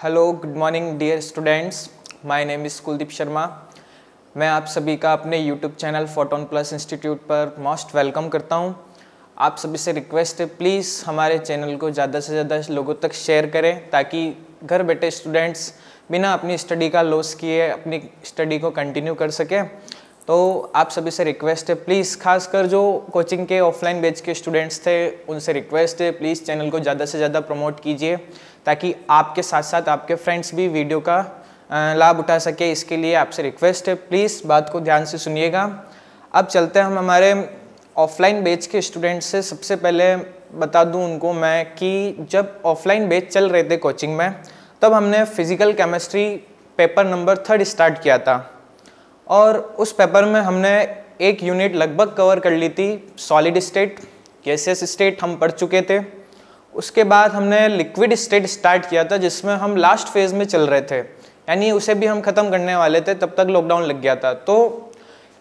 Hello, good morning dear students. My name is Kuldeep Sharma. मैं आप सभी का अपने YouTube channel photon plus institute पर मोस्ट वेलकम करता हूं। आप सभी से रिक्वेस्ट है, प्लीज़ हमारे चैनल को ज़्यादा से ज़्यादा लोगों तक शेयर करें ताकि घर बैठे स्टूडेंट्स बिना अपनी स्टडी का लॉस किए अपनी स्टडी को कंटिन्यू कर सकें। तो आप सभी से रिक्वेस्ट है, प्लीज़ खासकर जो कोचिंग के ऑफलाइन बैच के स्टूडेंट्स थे उनसे रिक्वेस्ट है, प्लीज़ चैनल को ज़्यादा से ज़्यादा प्रमोट कीजिए ताकि आपके साथ साथ आपके फ्रेंड्स भी वीडियो का लाभ उठा सके। इसके लिए आपसे रिक्वेस्ट है, प्लीज़ बात को ध्यान से सुनिएगा। अब चलते हैं हम हमारे ऑफलाइन बैच के स्टूडेंट्स से। सबसे पहले बता दूं उनको मैं कि जब ऑफलाइन बैच चल रहे थे कोचिंग में, तब हमने physical chemistry paper number 3 start किया था और उस पेपर में हमने एक यूनिट लगभग कवर कर ली थी। सॉलिड स्टेट, गैसियस स्टेट हम पढ़ चुके थे। उसके बाद हमने लिक्विड स्टेट स्टार्ट किया था जिसमें हम लास्ट फेज में चल रहे थे, यानी उसे भी हम ख़त्म करने वाले थे, तब तक लॉकडाउन लग गया था। तो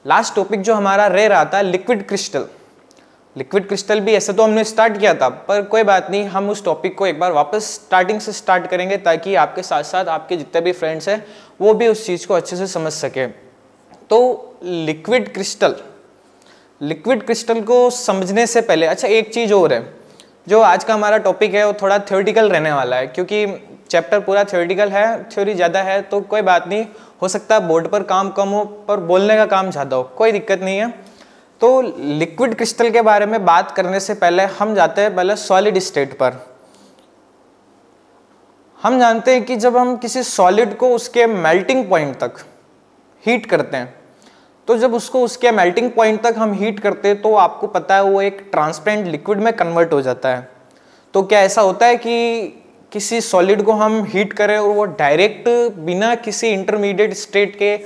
लास्ट टॉपिक जो हमारा रह रहा था लिक्विड क्रिस्टल। लिक्विड क्रिस्टल भी ऐसे तो हमने स्टार्ट किया था, पर कोई बात नहीं, हम उस टॉपिक को एक बार वापस स्टार्टिंग से स्टार्ट करेंगे ताकि आपके साथ साथ आपके जितने भी फ्रेंड्स हैं वो भी उस चीज़ को अच्छे से समझ सके। तो लिक्विड क्रिस्टल को समझने से पहले अच्छा एक चीज़ और है, जो आज का हमारा टॉपिक है वो थोड़ा थ्योरेटिकल रहने वाला है, क्योंकि चैप्टर पूरा थ्योरेटिकल है, थ्योरी ज़्यादा है। तो कोई बात नहीं, हो सकता है बोर्ड पर काम कम हो पर बोलने का काम ज़्यादा हो, कोई दिक्कत नहीं है। तो लिक्विड क्रिस्टल के बारे में बात करने से पहले हम जाते हैं पहले सॉलिड स्टेट पर। हम जानते हैं कि जब हम किसी सॉलिड को उसके मेल्टिंग पॉइंट तक हीट करते हैं, तो जब उसको उसके मेल्टिंग पॉइंट तक हम हीट करते हैं तो आपको पता है वो एक ट्रांसपेरेंट लिक्विड में कन्वर्ट हो जाता है। तो क्या ऐसा होता है कि किसी सॉलिड को हम हीट करें और वो डायरेक्ट बिना किसी इंटरमीडिएट स्टेट के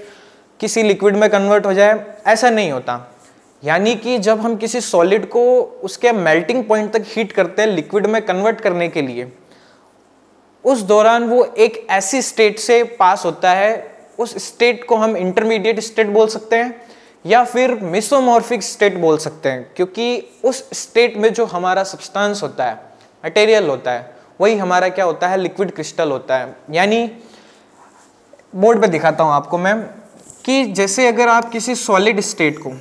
किसी लिक्विड में कन्वर्ट हो जाए? ऐसा नहीं होता। यानी कि जब हम किसी सॉलिड को उसके मेल्टिंग पॉइंट तक हीट करते हैं लिक्विड में कन्वर्ट करने के लिए, उस दौरान वो एक ऐसी स्टेट से पास होता है, उस स्टेट को हम इंटरमीडिएट स्टेट बोल सकते हैं या फिर मेसोमॉर्फिक स्टेट बोल सकते हैं, क्योंकि उस स्टेट में जो हमारा सब्सटेंस होता है, मटेरियल होता है, वही हमारा क्या होता है, लिक्विड क्रिस्टल होता है। यानी बोर्ड पे दिखाता हूं आपको मैं कि जैसे अगर आप किसी सॉलिड स्टेट को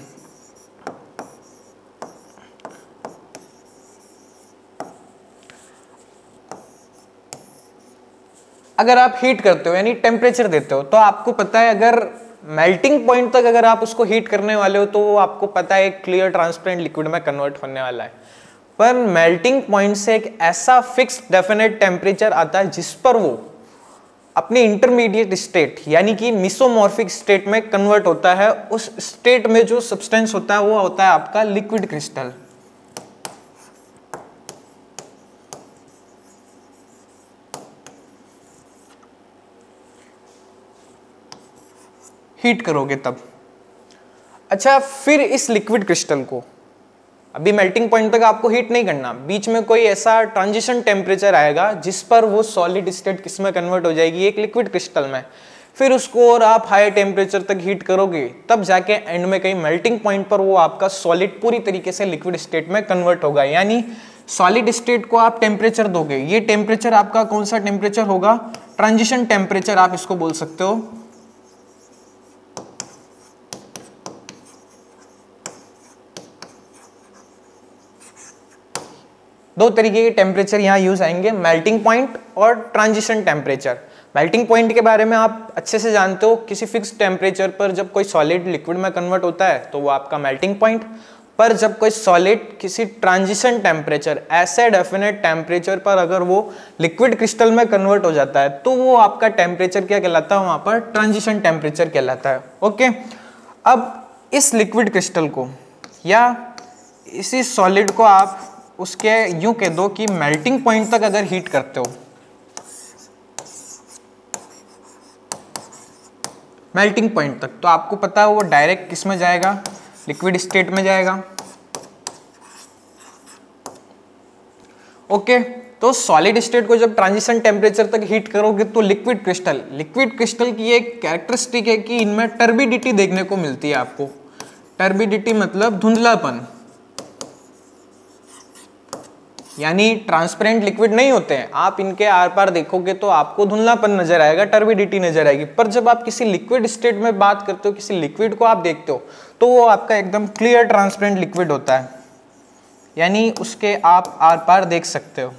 अगर आप हीट करते हो यानी टेम्परेचर देते हो, तो आपको पता है अगर मेल्टिंग पॉइंट तक अगर आप उसको हीट करने वाले हो तो वो आपको पता है एक क्लियर ट्रांसपेरेंट लिक्विड में कन्वर्ट होने वाला है। पर मेल्टिंग पॉइंट से एक ऐसा फिक्स डेफिनेट टेम्परेचर आता है जिस पर वो अपनी इंटरमीडिएट स्टेट यानी कि मेसोमॉर्फिक स्टेट में कन्वर्ट होता है। उस स्टेट में जो सब्सटेंस होता है वो होता है आपका लिक्विड क्रिस्टल। हीट करोगे तब। अच्छा, फिर इस लिक्विड क्रिस्टल को अभी मेल्टिंग पॉइंट तक आपको हीट नहीं करना, बीच में कोई ऐसा ट्रांजिशन टेम्परेचर आएगा जिस पर वो सॉलिड स्टेट किस में कन्वर्ट हो जाएगी, एक लिक्विड क्रिस्टल में। फिर उसको और आप हाई टेम्परेचर तक हीट करोगे, तब जाके एंड में कहीं मेल्टिंग पॉइंट पर वो आपका सॉलिड पूरी तरीके से लिक्विड स्टेट में कन्वर्ट होगा। यानी सॉलिड स्टेट को आप टेम्परेचर दोगे, ये टेम्परेचर आपका कौन सा टेम्परेचर होगा, ट्रांजिशन टेम्परेचर आप इसको बोल सकते हो। दो तरीके के टेम्परेचर यहाँ यूज आएंगे, मेल्टिंग पॉइंट और ट्रांजिशन टेम्परेचर। मेल्टिंग पॉइंट के बारे में आप अच्छे से जानते हो, किसी फिक्स टेम्परेचर पर जब कोई सॉलिड लिक्विड में कन्वर्ट होता है तो वो आपका मेल्टिंग पॉइंट। पर जब कोई सॉलिड किसी ट्रांजिशन टेम्परेचर, ऐसे डेफिनेट टेम्परेचर पर अगर वो लिक्विड क्रिस्टल में कन्वर्ट हो जाता है तो वो आपका टेम्परेचर क्या कहलाता है, वहाँ पर ट्रांजिशन टेम्परेचर कहलाता है। ओके, अब इस लिक्विड क्रिस्टल को या इसी सॉलिड को आप उसके यूं कह दो कि मेल्टिंग पॉइंट तक अगर हीट करते हो, मेल्टिंग पॉइंट तक, तो आपको पता है वो डायरेक्ट किस में जाएगा, लिक्विड स्टेट में जाएगा। ओके, तो सॉलिड स्टेट को जब ट्रांजिशन टेम्परेचर तक हीट करोगे तो लिक्विड क्रिस्टल की एक कैरेक्टरिस्टिक है कि इनमें टर्बिडिटी देखने को मिलती है आपको। टर्बिडिटी मतलब धुंधलापन। यानी ट्रांसपेरेंट लिक्विड नहीं होते हैं। आप इनके आर पार देखोगे तो आपको धुंधलापन नजर आएगा, टर्बिडिटी नजर आएगी। पर जब आप किसी लिक्विड स्टेट में बात करते हो, किसी लिक्विड को आप देखते हो, तो वो आपका एकदम क्लियर ट्रांसपेरेंट लिक्विड होता है, यानी उसके आप आर पार देख सकते हो।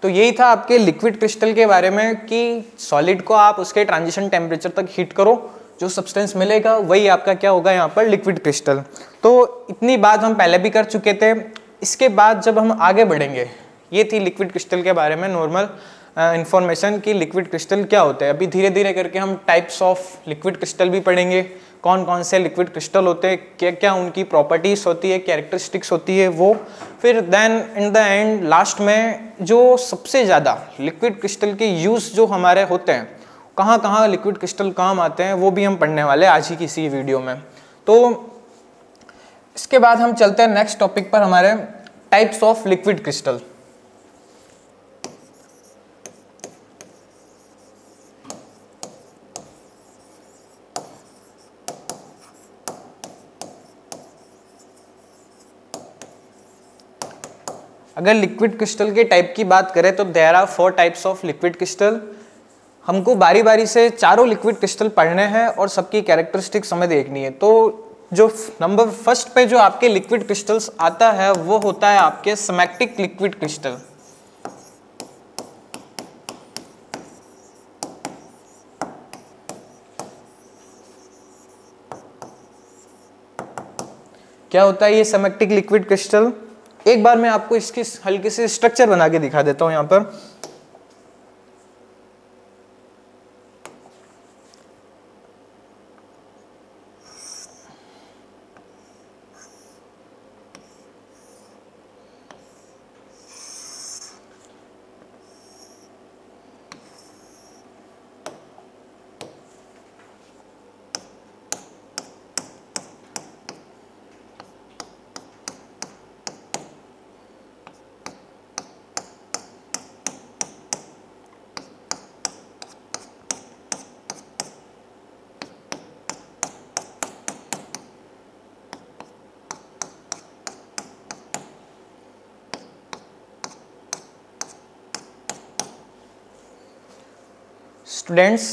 तो यही था आपके लिक्विड क्रिस्टल के बारे में कि सॉलिड को आप उसके ट्रांजिशन टेम्परेचर तक हीट करो, जो सब्सटेंस मिलेगा वही आपका क्या होगा यहाँ पर लिक्विड क्रिस्टल। तो इतनी बात हम पहले भी कर चुके थे। इसके बाद जब हम आगे बढ़ेंगे, ये थी लिक्विड क्रिस्टल के बारे में नॉर्मल इन्फॉर्मेशन कि लिक्विड क्रिस्टल क्या होते हैं। अभी धीरे धीरे करके हम टाइप्स ऑफ लिक्विड क्रिस्टल भी पढ़ेंगे, कौन कौन से लिक्विड क्रिस्टल होते हैं, क्या क्या उनकी प्रॉपर्टीज होती है, कैरेक्टरिस्टिक्स होती है वो। फिर then in the end last में जो सबसे ज़्यादा लिक्विड क्रिस्टल के यूज़ जो हमारे होते हैं, कहाँ कहाँ लिक्विड क्रिस्टल काम आते हैं, वो भी हम पढ़ने वाले आज ही की इसी वीडियो में। तो इसके बाद हम चलते हैं नेक्स्ट टॉपिक पर, हमारे टाइप्स ऑफ लिक्विड क्रिस्टल। अगर लिक्विड क्रिस्टल के टाइप की बात करें तो there are 4 types of liquid crystal. हमको बारी बारी से चारों लिक्विड क्रिस्टल पढ़ने हैं और सबकी कैरेक्टरिस्टिक्स हमें देखनी है। तो जो नंबर फर्स्ट पे जो आपके लिक्विड क्रिस्टल्स आता है वो होता है आपके सिमेट्रिक लिक्विड क्रिस्टल। क्या होता है ये सिमेट्रिक लिक्विड क्रिस्टल? एक बार मैं आपको इसकी हल्की सी स्ट्रक्चर बना के दिखा देता हूं यहां पर। स्टूडेंट्स,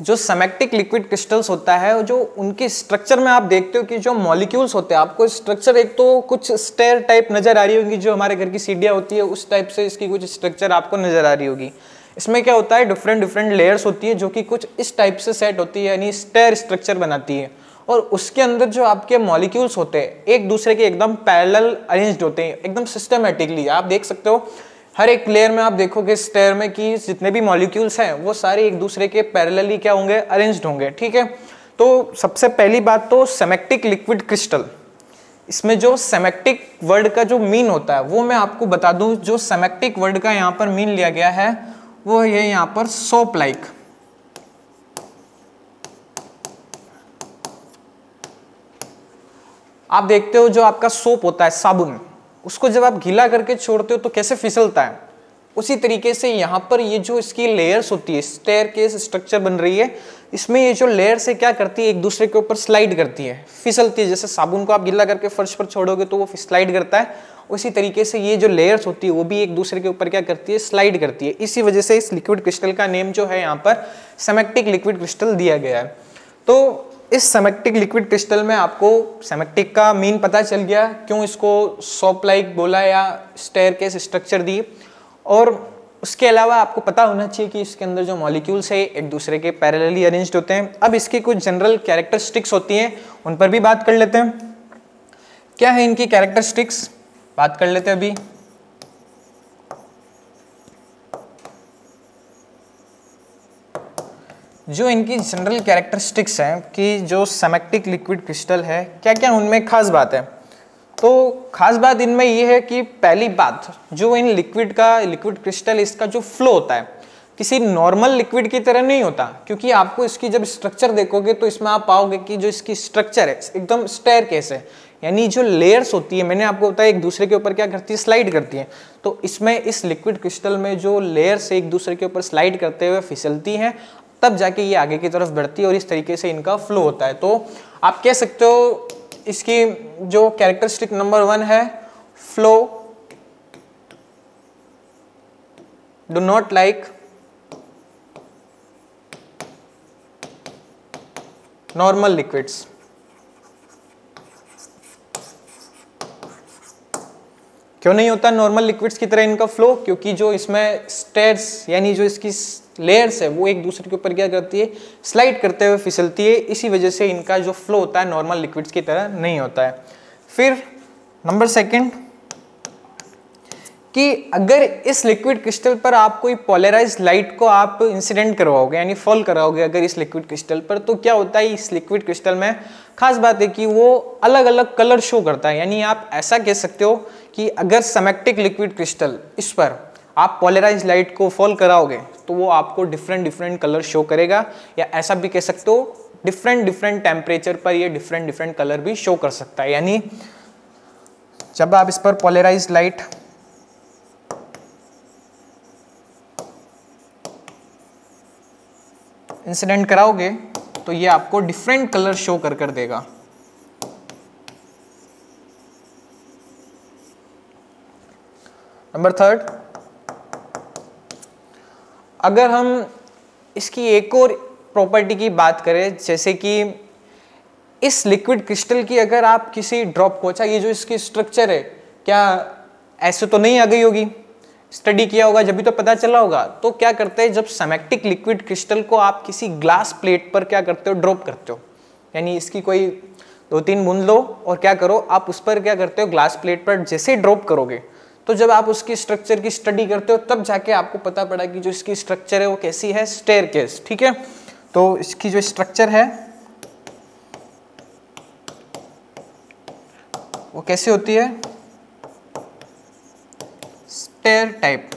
जो सिमेट्रिक लिक्विड क्रिस्टल्स होता है, जो उनके स्ट्रक्चर में आप देखते हो कि जो मॉलिक्यूल्स होते हैं, आपको स्ट्रक्चर एक तो कुछ स्टेयर टाइप नजर आ रही होगी, जो हमारे घर की सीढ़ियाँ होती है उस टाइप से इसकी कुछ स्ट्रक्चर आपको नजर आ रही होगी। इसमें क्या होता है, डिफरेंट डिफरेंट लेयर्स होती है जो कि कुछ इस टाइप से सेट होती है, यानी स्टेयर स्ट्रक्चर बनाती है। और उसके अंदर जो आपके मॉलिक्यूल्स होते हैं एक दूसरे के एकदम पैरेलल अरेंज्ड होते हैं, एकदम सिस्टमेटिकली। आप देख सकते हो हर एक लेयर में आप देखोगे स्टेयर में कि जितने भी मॉलिक्यूल्स हैं वो सारे एक दूसरे के पैरेलली क्या होंगे, अरेंज्ड होंगे। ठीक है, तो सबसे पहली बात तो सिमेट्रिक लिक्विड क्रिस्टल। इसमें जो सिमेट्रिक वर्ड का जो मीन होता है वो मैं आपको बता दूं। जो सिमेट्रिक वर्ड का यहाँ पर मीन लिया गया है वो है यहाँ पर सोप लाइक। आप देखते हो जो आपका सोप होता है, साबुन, उसको जब आप गीला करके छोड़ते हो तो कैसे फिसलता है, उसी तरीके से यहाँ पर ये जो इसकी लेयर्स होती है, स्टेयरकेस स्ट्रक्चर बन रही है, इसमें ये जो लेयर से क्या करती है, एक दूसरे के ऊपर स्लाइड करती है, फिसलती है। जैसे साबुन को आप गीला करके फर्श पर छोड़ोगे तो वो स्लाइड करता है, उसी तरीके से ये जो लेयर्स होती है वो भी एक दूसरे के ऊपर क्या करती है, स्लाइड करती है। इसी वजह से इस लिक्विड क्रिस्टल का नेम जो है यहाँ पर सिमेट्रिक लिक्विड क्रिस्टल दिया गया है। तो इस सिमेट्रिक लिक्विड क्रिस्टल में आपको सिमेट्रिक का मीन पता चल गया, क्यों इसको सोप लाइक बोला या स्टेयरकेस स्ट्रक्चर दी। और उसके अलावा आपको पता होना चाहिए कि इसके अंदर जो मॉलिक्यूल्स है एक दूसरे के पैरेलली अरेंज्ड होते हैं। अब इसकी कुछ जनरल कैरेक्टरिस्टिक्स होती हैं, उन पर भी बात कर लेते हैं। क्या है इनकी कैरेक्टरिस्टिक्स, बात कर लेते हैं अभी। जो इनकी जनरल कैरेक्टरिस्टिक्स हैं कि जो सिमेट्रिक लिक्विड क्रिस्टल है, क्या क्या उनमें खास बात है। तो खास बात इनमें ये है कि पहली बात, जो इन लिक्विड क्रिस्टल इसका जो फ्लो होता है किसी नॉर्मल लिक्विड की तरह नहीं होता। क्योंकि आपको इसकी जब स्ट्रक्चर देखोगे तो इसमें आप पाओगे कि जो इसकी स्ट्रक्चर है एकदम स्टेयरकेस है, यानी जो लेयर्स होती है, मैंने आपको बताया एक दूसरे के ऊपर क्या करती है, स्लाइड करती है। तो इसमें इस लिक्विड क्रिस्टल में जो लेयर्स एक दूसरे के ऊपर स्लाइड करते हुए फिसलती हैं, तब जाके ये आगे की तरफ बढ़ती है और इस तरीके से इनका फ्लो होता है। तो आप कह सकते हो इसकी जो कैरेक्टरिस्टिक नंबर 1 है, flow do not like normal liquids. क्यों नहीं होता नॉर्मल लिक्विड्स की तरह इनका फ्लो? क्योंकि जो इसमें स्टेयर्स यानी जो इसकी लेयर्स है वो एक दूसरे के ऊपर क्या करती है, स्लाइड करते हुए फिसलती है, इसी वजह से इनका जो फ्लो होता है नॉर्मल लिक्विड्स की तरह नहीं होता है। फिर नंबर 2 कि अगर इस लिक्विड क्रिस्टल पर आप कोई पोलराइज्ड लाइट को आप इंसिडेंट करवाओगे यानी फॉल कराओगे अगर इस लिक्विड क्रिस्टल पर, तो क्या होता है इस लिक्विड क्रिस्टल में खास बात है कि वो अलग अलग कलर शो करता है। यानी आप ऐसा कह सकते हो कि अगर सिमेट्रिक लिक्विड क्रिस्टल इस पर आप पोलराइज्ड लाइट को फॉल कराओगे तो वो आपको डिफरेंट कलर शो करेगा, या ऐसा भी कह सकते हो डिफरेंट टेम्परेचर पर ये डिफरेंट कलर भी शो कर सकता है। यानी जब आप इस पर पोलराइज्ड लाइट इंसिडेंट कराओगे तो ये आपको डिफरेंट कलर शो कर देगा। नंबर 3, अगर हम इसकी एक और प्रॉपर्टी की बात करें, जैसे कि इस लिक्विड क्रिस्टल की अगर आप किसी ड्रॉप को, अच्छा ये जो इसकी स्ट्रक्चर है क्या ऐसे तो नहीं आ गई होगी, स्टडी किया होगा जब भी तो पता चला होगा। तो क्या करते हैं जब सिमेट्रिक लिक्विड क्रिस्टल को आप किसी ग्लास प्लेट पर क्या करते हो, ड्रॉप करते हो, यानी इसकी कोई 2-3 बूंद लो और क्या करो आप उस पर क्या करते हो, ग्लास प्लेट पर जैसे ड्रॉप करोगे तो जब आप उसकी स्ट्रक्चर की स्टडी करते हो तब जाके आपको पता पड़ा कि जो इसकी स्ट्रक्चर है वो कैसी है, स्टेयरकेस। ठीक है, तो इसकी जो स्ट्रक्चर है वो कैसी होती है, स्टेयर टाइप।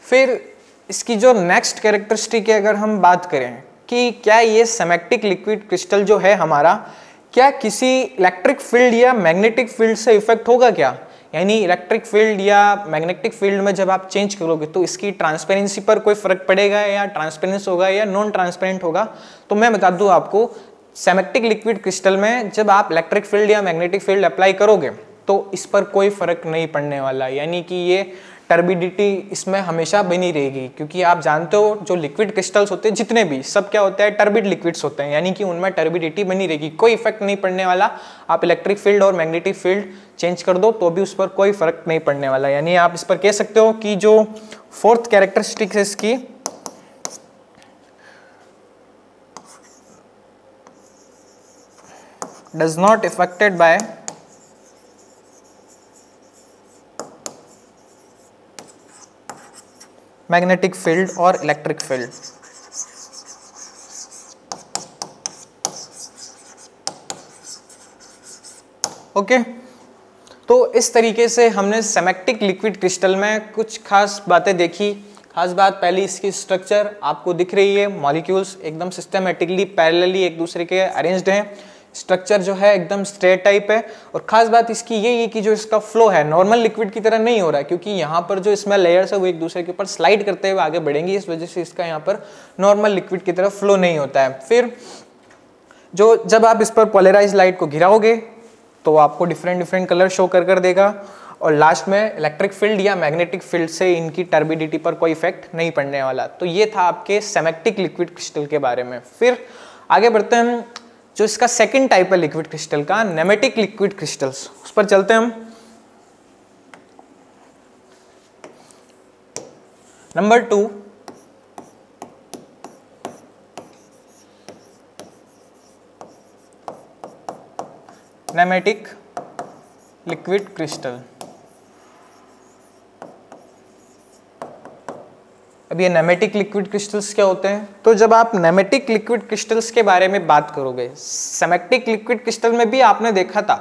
फिर इसकी जो नेक्स्ट कैरेक्टरिस्टिक है अगर हम बात करें कि क्या ये सिमेट्रिक लिक्विड क्रिस्टल जो है हमारा, क्या किसी इलेक्ट्रिक फील्ड या मैग्नेटिक फील्ड से इफेक्ट होगा क्या, यानी इलेक्ट्रिक फील्ड या मैग्नेटिक फील्ड में जब आप चेंज करोगे तो इसकी ट्रांसपेरेंसी पर कोई फर्क पड़ेगा या ट्रांसपेरेंस होगा या नॉन ट्रांसपेरेंट होगा। तो मैं बता दूं आपको, सिमेट्रिक लिक्विड क्रिस्टल में जब आप इलेक्ट्रिक फील्ड या मैग्नेटिक फील्ड अप्लाई करोगे तो इस पर कोई फर्क नहीं पड़ने वाला, यानी कि ये टर्बिडिटी इसमें हमेशा बनी रहेगी। क्योंकि आप जानते हो जो लिक्विड क्रिस्टल्स होते हैं जितने भी, सब क्या होता है, टर्बिड लिक्विड्स होते हैं, यानी कि उनमें टर्बिडिटी बनी रहेगी, कोई इफेक्ट नहीं पड़ने वाला। आप इलेक्ट्रिक फील्ड और मैग्नेटिक फील्ड चेंज कर दो तो भी उस पर कोई फर्क नहीं पड़ने वाला। यानी आप इस पर कह सकते हो कि जो 4th कैरेक्टरिस्टिक है इसकी, does not affected by magnetic field और इलेक्ट्रिक फील्ड। ओके, तो इस तरीके से हमने सिमेट्रिक लिक्विड क्रिस्टल में कुछ खास बातें देखी। खास बात पहली, इसकी स्ट्रक्चर आपको दिख रही है, मॉलिक्यूल्स एकदम सिस्टमेटिकली पैरेलली एक दूसरे के अरेंज्ड हैं, स्ट्रक्चर जो है एकदम स्ट्रेट टाइप है। और खास बात इसकी ये है कि जो इसका फ्लो है नॉर्मल लिक्विड की तरह नहीं हो रहा है, क्योंकि यहाँ पर जो इसमें लेयर्स है वो एक दूसरे के ऊपर स्लाइड करते हुए आगे बढ़ेंगी, इस वजह से इसका यहाँ पर नॉर्मल लिक्विड की तरह फ्लो नहीं होता है। फिर जो जब आप इस पर पोलराइज लाइट को गिराओगे तो आपको डिफरेंट कलर शो कर देगा, और लास्ट में इलेक्ट्रिक फील्ड या मैग्नेटिक फील्ड से इनकी टर्बिडिटी पर कोई इफेक्ट नहीं पड़ने वाला। तो ये था आपके सिमेट्रिक लिक्विड क्रिस्टल के बारे में। फिर आगे बढ़ते हैं, जो इसका सेकंड टाइप है लिक्विड क्रिस्टल का, नेमेटिक लिक्विड क्रिस्टल्स, उस पर चलते हैं हम। Number 2, nematic liquid crystal. अब ये नेमेटिक लिक्विड क्रिस्टल्स क्या होते हैं? तो जब आप नेमेटिक लिक्विड क्रिस्टल्स के बारे में बात करोगे, सिमेट्रिक लिक्विड क्रिस्टल में भी आपने देखा था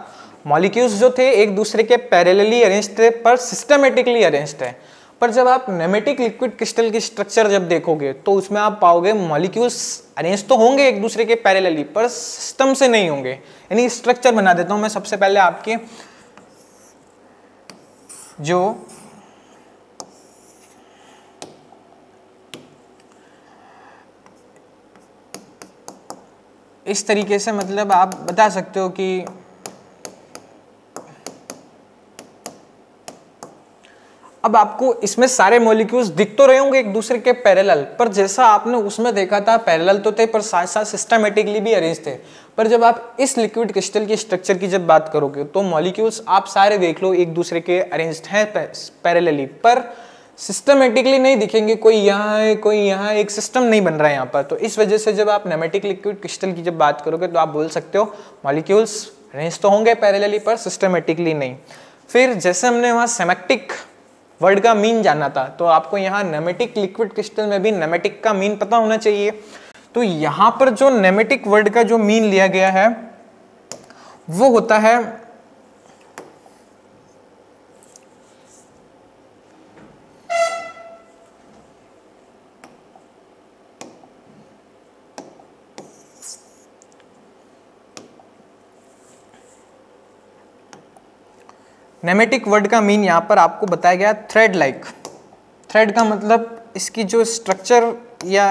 मॉलिक्यूल्स जो थे एक दूसरे के पैरेलली अरेंज्ड थे पर सिस्टमेटिकली अरेंज्ड है। पर जब आप नेमेटिक लिक्विड क्रिस्टल की स्ट्रक्चर जब देखोगे तो उसमें आप पाओगे मॉलिक्यूल्स अरेंज तो होंगे एक दूसरे के पैरेलली पर सिस्टम से नहीं होंगे। यानी स्ट्रक्चर बना देता हूं मैं सबसे पहले, आपके जो इस तरीके से मतलब आप बता सकते हो कि अब आपको इसमें सारे मॉलिक्यूल्स दिख तो रहे होंगे एक दूसरे के पैरेलल, पर जैसा आपने उसमें देखा था पैरेलल तो थे पर साथ साथ सिस्टमेटिकली भी अरेंज थे। पर जब आप इस लिक्विड क्रिस्टल की स्ट्रक्चर की जब बात करोगे तो मॉलिक्यूल्स आप सारे देख लो एक दूसरे के अरेंज्ड हैं पैरेलली, पर सिस्टमेटिकली नहीं दिखेंगे, कोई यहाँ है कोई यहाँ, एक सिस्टम नहीं बन रहा है यहाँ पर। तो इस वजह से जब आप नेमेटिक लिक्विड क्रिस्टल की जब बात करोगे तो आप बोल सकते हो मॉलिक्यूल्स अरेंज तो होंगे पैरेलली पर सिस्टमेटिकली नहीं। फिर जैसे हमने वहाँ सेमेटिक वर्ड का मीन जाना था, तो आपको यहाँ नेमेटिक लिक्विड क्रिस्टल में भी नेमेटिक का मीन पता होना चाहिए। तो यहाँ पर जो नेमेटिक वर्ड का जो मीन लिया गया है वो होता है नेमेटिक वर्ड का मीन यहाँ पर आपको बताया गया थ्रेड लाइक। थ्रेड का मतलब इसकी जो स्ट्रक्चर या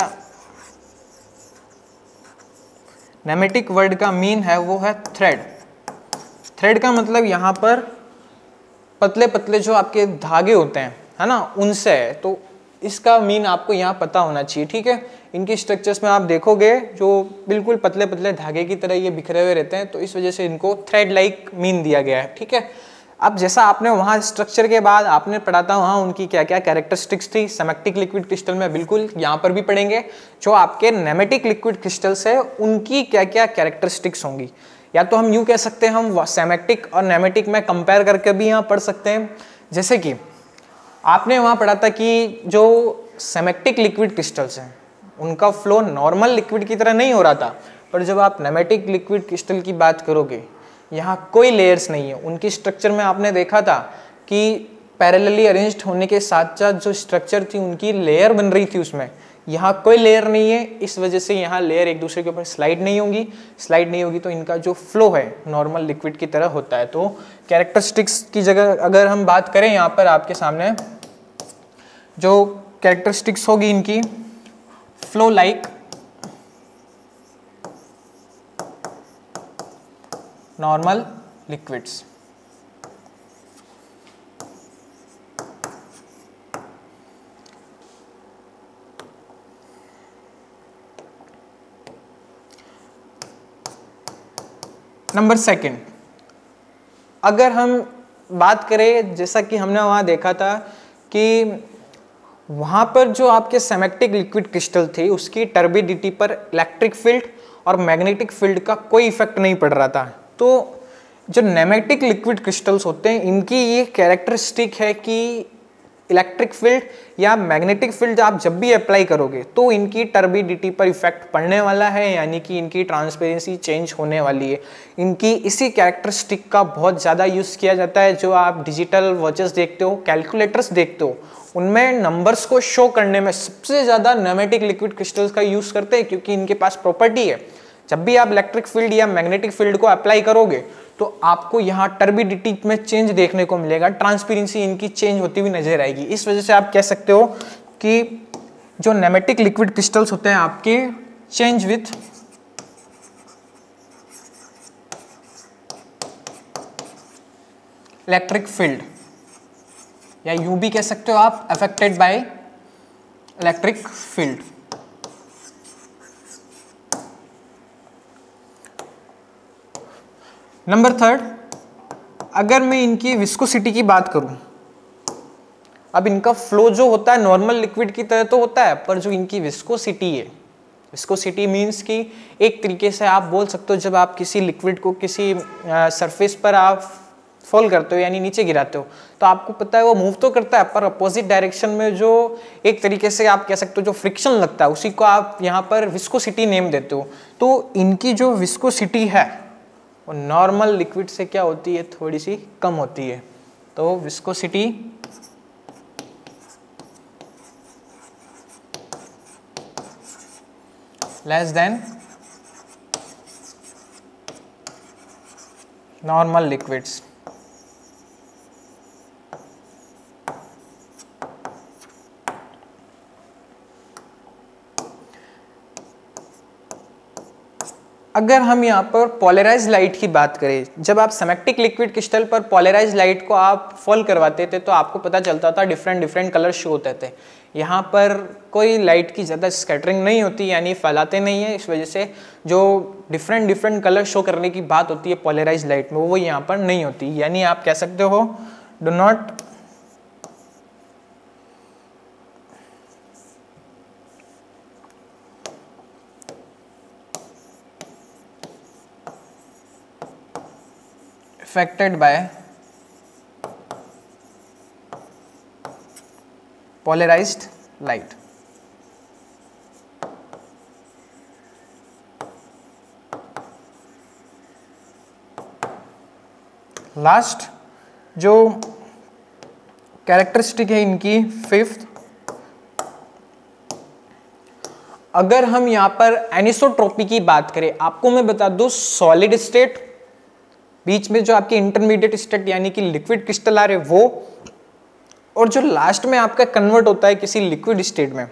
नेमेटिक वर्ड का मीन है वो है थ्रेड। थ्रेड का मतलब यहाँ पर पतले पतले जो आपके धागे होते हैं है ना, उनसे है। तो इसका मीन आपको यहाँ पता होना चाहिए, ठीक है। इनकी स्ट्रक्चर्स में आप देखोगे जो बिल्कुल पतले पतले धागे की तरह ये बिखरे हुए रहते हैं, तो इस वजह से इनको थ्रेड लाइक मीन दिया गया है, ठीक है। अब जैसा आपने वहाँ स्ट्रक्चर के बाद आपने पढ़ा था वहाँ उनकी क्या क्या कैरेक्टरिस्टिक्स थी सेमेटिक लिक्विड क्रिस्टल में, बिल्कुल यहाँ पर भी पढ़ेंगे। जो आपके नेमेटिक लिक्विड क्रिस्टल्स है उनकी क्या क्या कैरेक्टरिस्टिक्स होंगी, या तो हम यूँ कह सकते हैं हम सेमेटिक और नेमेटिक में कंपेयर करके भी यहाँ पढ़ सकते हैं। जैसे कि आपने वहाँ पढ़ा था कि जो सेमेटिक लिक्विड क्रिस्टल्स हैं उनका फ्लो नॉर्मल लिक्विड की तरह नहीं हो रहा था, पर जब आप नेमेटिक लिक्विड क्रिस्टल की बात करोगे यहाँ कोई लेयर्स नहीं है। उनकी स्ट्रक्चर में आपने देखा था कि पैरेलली अरेंज्ड होने के साथ साथ जो स्ट्रक्चर थी उनकी लेयर बन रही थी, उसमें यहाँ कोई लेयर नहीं है। इस वजह से यहाँ लेयर एक दूसरे के ऊपर स्लाइड नहीं होगी तो इनका जो फ्लो है नॉर्मल लिक्विड की तरह होता है। तो कैरेक्टरिस्टिक्स की जगह अगर हम बात करें यहाँ पर आपके सामने जो कैरेक्टरिस्टिक्स होगी इनकी, flow like normal liquids. Number second, अगर हम बात करें जैसा कि हमने वहाँ देखा था कि वहाँ पर जो आपके सेमेटिक लिक्विड क्रिस्टल थी उसकी टर्बिडिटी पर इलेक्ट्रिक फील्ड और मैग्नेटिक फील्ड का कोई इफेक्ट नहीं पड़ रहा था। तो जो नेमेटिक लिक्विड क्रिस्टल्स होते हैं इनकी ये कैरेक्टरिस्टिक है कि इलेक्ट्रिक फील्ड या मैग्नेटिक फील्ड आप जब भी अप्लाई करोगे तो इनकी टर्बिडिटी पर इफेक्ट पड़ने वाला है, यानी कि इनकी ट्रांसपेरेंसी चेंज होने वाली है। इनकी इसी कैरेक्टरिस्टिक का बहुत ज़्यादा यूज़ किया जाता है। जो आप डिजिटल वॉचेस देखते हो, कैलकुलेटर्स देखते हो, उनमें नंबर्स को शो करने में सबसे ज़्यादा नेमेटिक लिक्विड क्रिस्टल्स का यूज़ करते हैं, क्योंकि इनके पास प्रॉपर्टी है जब भी आप इलेक्ट्रिक फील्ड या मैग्नेटिक फील्ड को अप्लाई करोगे तो आपको यहाँ टर्बिडिटी में चेंज देखने को मिलेगा, ट्रांसपेरेंसी इनकी चेंज होती हुई नजर आएगी। इस वजह से आप कह सकते हो कि जो नेमेटिक लिक्विड क्रिस्टल्स होते हैं आपके चेंज विथ इलेक्ट्रिक फील्ड, या यूं भी कह सकते हो आप affected by electric field. Number third, अगर मैं इनकी विस्कोसिटी की बात करूं, अब इनका फ्लो जो होता है नॉर्मल लिक्विड की तरह तो होता है, पर जो इनकी विस्कोसिटी है, विस्कोसिटी मीन्स कि एक तरीके से आप बोल सकते हो जब आप किसी लिक्विड को किसी सरफेस पर आप फॉल करते हो यानी नीचे गिराते हो तो आपको पता है वो मूव तो करता है, पर अपोजिट डायरेक्शन में जो एक तरीके से आप कह सकते हो जो फ्रिक्शन लगता है उसी को आप यहाँ पर विस्कोसिटी नेम देते हो। तो इनकी जो विस्कोसिटी है वो नॉर्मल लिक्विड से क्या होती है, थोड़ी सी कम होती है। तो viscosity less than normal liquids. अगर हम यहाँ पर पोलराइज लाइट की बात करें, जब आप सिमेट्रिक लिक्विड क्रिस्टल पर पोलराइज लाइट को आप फॉल करवाते थे तो आपको पता चलता था डिफरेंट कलर शो होते थे। यहाँ पर कोई लाइट की ज़्यादा स्कैटरिंग नहीं होती, यानी फैलाते नहीं है, इस वजह से जो डिफरेंट कलर शो करने की बात होती है पोलराइज लाइट में वो यहाँ पर नहीं होती। यानी आप कह सकते हो do not affected by polarized light। Last जो कैरेक्टरिस्टिक है इनकी, फिफ्थ, अगर हम यहां पर एनिसोट्रॉपी की बात करें, आपको मैं बता दूं सॉलिड स्टेट, बीच में जो आपकी इंटरमीडिएट स्टेट यानी कि लिक्विड क्रिस्टल आ रहे वो, और जो लास्ट में आपका कन्वर्ट होता है किसी लिक्विड स्टेट में,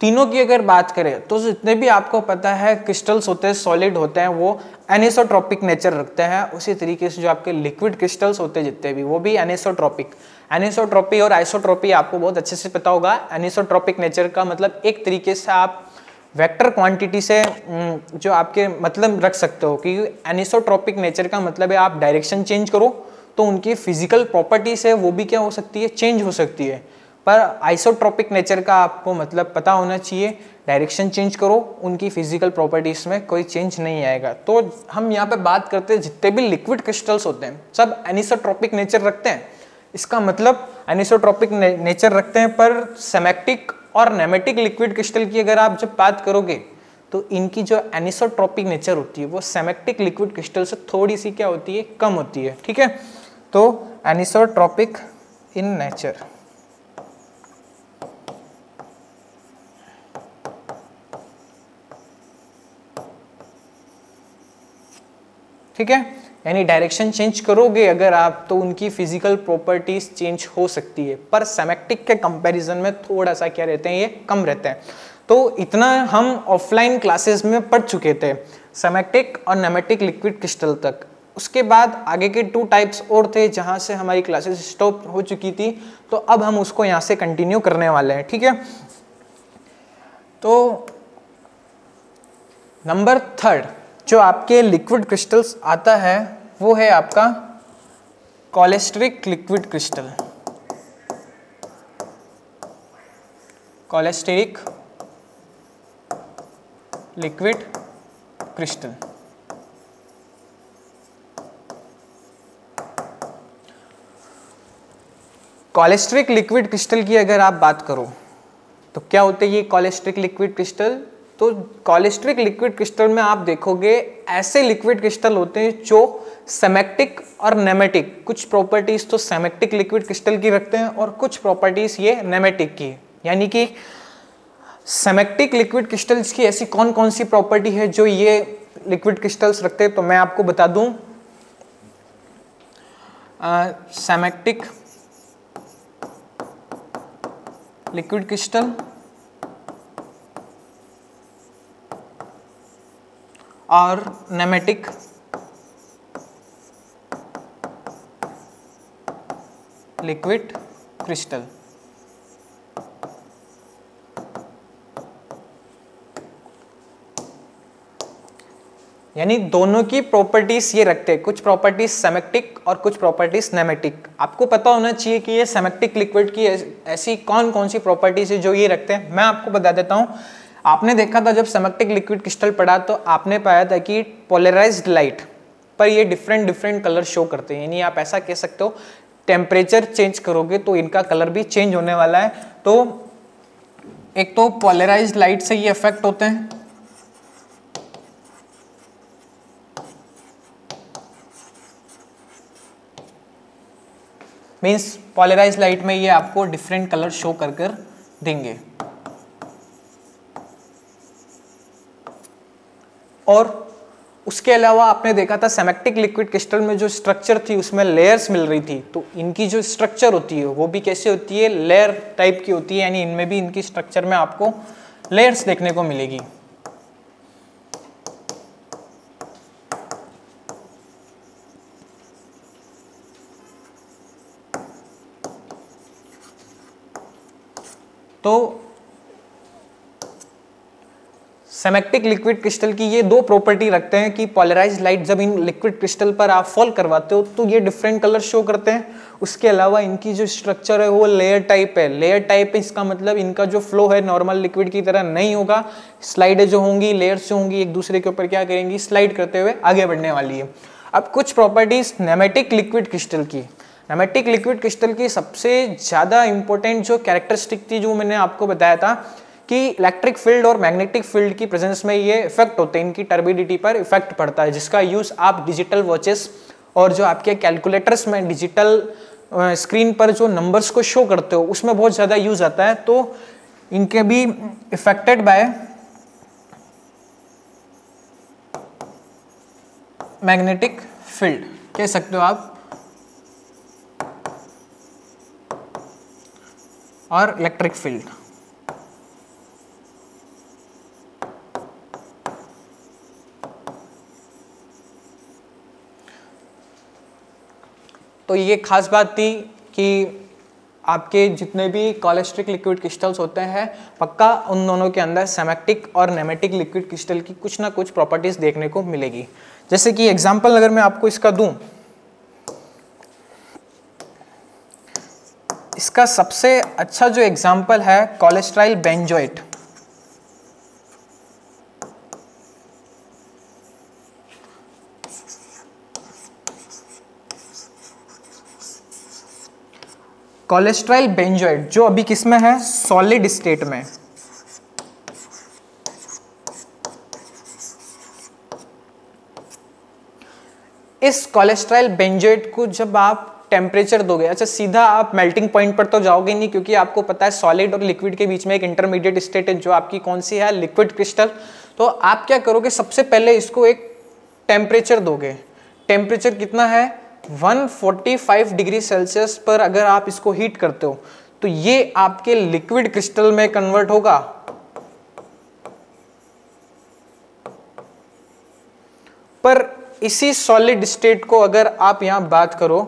तीनों की अगर बात करें तो जितने भी आपको पता है क्रिस्टल्स होते हैं, सॉलिड होते हैं, वो एनिसोट्रॉपिक नेचर रखते हैं। उसी तरीके से जो आपके लिक्विड क्रिस्टल्स होते हैं जितने भी, वो भी एनिसोट्रॉपिक। एनिसोट्रॉपी और आइसोट्रॉपी आपको बहुत अच्छे से पता होगा। एनिसोट्रॉपिक नेचर का मतलब एक तरीके से आप वेक्टर क्वांटिटी से जो आपके मतलब रख सकते हो कि एनिसोट्रॉपिक नेचर का मतलब है आप डायरेक्शन चेंज करो तो उनकी फिजिकल प्रॉपर्टीज है वो भी क्या हो सकती है, चेंज हो सकती है। पर आइसोट्रॉपिक नेचर का आपको मतलब पता होना चाहिए, डायरेक्शन चेंज करो उनकी फिजिकल प्रॉपर्टीज में कोई चेंज नहीं आएगा। तो हम यहाँ पे बात करते हैं जितने भी लिक्विड क्रिस्टल्स होते हैं सब एनिसोट्रॉपिक नेचर रखते हैं। इसका मतलब एनिसोट्रॉपिक नेचर रखते हैं, पर सिमेट्रिक और नेमेटिक लिक्विड क्रिस्टल की अगर आप जब बात करोगे तो इनकी जो एनिसोट्रॉपिक नेचर होती है वो सिमेट्रिक लिक्विड क्रिस्टल से थोड़ी सी क्या होती है, कम होती है। ठीक है, तो एनिसोट्रॉपिक इन नेचर। ठीक है, यानी डायरेक्शन चेंज करोगे अगर आप तो उनकी फिजिकल प्रॉपर्टीज चेंज हो सकती है, पर सिमेट्रिक के कंपैरिजन में थोड़ा सा क्या रहते हैं, ये कम रहते हैं। तो इतना हम ऑफलाइन क्लासेस में पढ़ चुके थे सिमेट्रिक और नेमेटिक लिक्विड क्रिस्टल तक। उसके बाद आगे के 2 टाइप्स और थे जहां से हमारी क्लासेस स्टॉप हो चुकी थी, तो अब हम उसको यहाँ से कंटिन्यू करने वाले हैं। ठीक है, तो नंबर 3 जो आपके लिक्विड क्रिस्टल्स आता है वो है आपका cholesteric liquid crystal. Cholesteric liquid crystal. Cholesteric liquid crystal की अगर आप बात करो तो क्या होते हैं ये कॉलेस्ट्रिक लिक्विड क्रिस्टल। तो कॉलेस्ट्रिक लिक्विड क्रिस्टल में आप देखोगे ऐसे लिक्विड क्रिस्टल होते हैं जो सिमेट्रिक और नेमेटिक, कुछ प्रॉपर्टीज तो सिमेट्रिक लिक्विड क्रिस्टल की रखते हैं और कुछ प्रॉपर्टीज ये नेमेटिक की। यानी कि सिमेट्रिक लिक्विड क्रिस्टल्स की ऐसी कौन कौन सी प्रॉपर्टी है जो ये लिक्विड क्रिस्टल्स रखते हैं, तो मैं आपको बता दूं सिमेट्रिक लिक्विड क्रिस्टल और नेमेटिक लिक्विड क्रिस्टल। यानी दोनों की प्रॉपर्टीज ये रखते हैं, कुछ प्रॉपर्टीज सिमेट्रिक और कुछ प्रॉपर्टीज नेमेटिक। आपको पता होना चाहिए कि ये सिमेट्रिक लिक्विड की ऐसी कौन कौन सी प्रॉपर्टीज है जो ये रखते हैं। मैं आपको बता देता हूं। आपने देखा था जब सिमेट्रिक लिक्विड क्रिस्टल पढ़ा तो आपने पाया था कि पोलराइज्ड लाइट पर ये डिफरेंट कलर शो करते हैं। यानी आप ऐसा कह सकते हो टेम्परेचर चेंज करोगे तो इनका कलर भी चेंज होने वाला है। तो एक तो पोलराइज्ड लाइट से ये इफेक्ट होते हैं, मीन्स पोलराइज्ड लाइट में ये आपको डिफरेंट कलर शो कर देंगे। और उसके अलावा आपने देखा था सिमेट्रिक लिक्विड क्रिस्टल में जो स्ट्रक्चर थी उसमें लेयर्स मिल रही थी, तो इनकी जो स्ट्रक्चर होती है वो भी कैसे होती है, लेयर टाइप की होती है। यानी इनमें भी इनकी स्ट्रक्चर में आपको लेयर्स देखने को मिलेगी। तो सेमेक्टिक लिक्विड क्रिस्टल की ये दो प्रॉपर्टी रखते हैं कि पोलराइज्ड लाइट जब इन लिक्विड क्रिस्टल पर आप फॉल करवाते हो तो ये डिफरेंट कलर शो करते हैं। उसके अलावा इनकी जो स्ट्रक्चर है वो लेयर टाइप है। लेयर टाइप है, इसका मतलब इनका जो फ्लो है नॉर्मल लिक्विड की तरह नहीं होगा। स्लाइडें जो होंगी, लेयर्स जो होंगी, एक दूसरे के ऊपर क्या करेंगी, स्लाइड करते हुए आगे बढ़ने वाली है। अब कुछ प्रॉपर्टीज नेमेटिक लिक्विड क्रिस्टल की। नेमेटिक लिक्विड क्रिस्टल की सबसे ज़्यादा इंपॉर्टेंट जो कैरेक्टरिस्टिक थी, जो मैंने आपको बताया था कि इलेक्ट्रिक फील्ड और मैग्नेटिक फील्ड की प्रेजेंस में ये इफेक्ट होते हैं, इनकी टर्बिडिटी पर इफेक्ट पड़ता है, जिसका यूज आप डिजिटल वॉचेस और जो आपके कैलकुलेटर्स में डिजिटल स्क्रीन पर जो नंबर्स को शो करते हो उसमें बहुत ज़्यादा यूज आता है। तो इनके भी इफेक्टेड बाय मैग्नेटिक फील्ड कह सकते हो आप, और इलेक्ट्रिक फील्ड। तो ये खास बात थी कि आपके जितने भी कॉलेस्ट्रिक लिक्विड क्रिस्टल्स होते हैं, पक्का उन दोनों के अंदर सेमेक्टिक और नेमेटिक लिक्विड क्रिस्टल की कुछ ना कुछ प्रॉपर्टीज देखने को मिलेगी। जैसे कि एग्जांपल अगर मैं आपको इसका दूं, इसका सबसे अच्छा जो एग्जांपल है कोलेस्ट्राइल बेंजोएट। कोलेस्ट्राइल बेंजोएट जो अभी किसमें है, सॉलिड स्टेट में। इस कोलेस्ट्राइल बेंजोएट को जब आप टेम्परेचर दोगे, अच्छा सीधा आप मेल्टिंग पॉइंट पर तो जाओगे नहीं, क्योंकि आपको पता है सॉलिड और लिक्विड के बीच में एक इंटरमीडिएट स्टेट है जो आपकी कौन सी है, लिक्विड क्रिस्टल। तो आप क्या करोगे, सबसे पहले इसको एक टेम्परेचर दोगे। टेम्परेचर कितना है, 145 डिग्री सेल्सियस पर अगर आप इसको हीट करते हो तो ये आपके लिक्विड क्रिस्टल में कन्वर्ट होगा। पर इसी सॉलिड स्टेट को अगर आप यहां बात करो,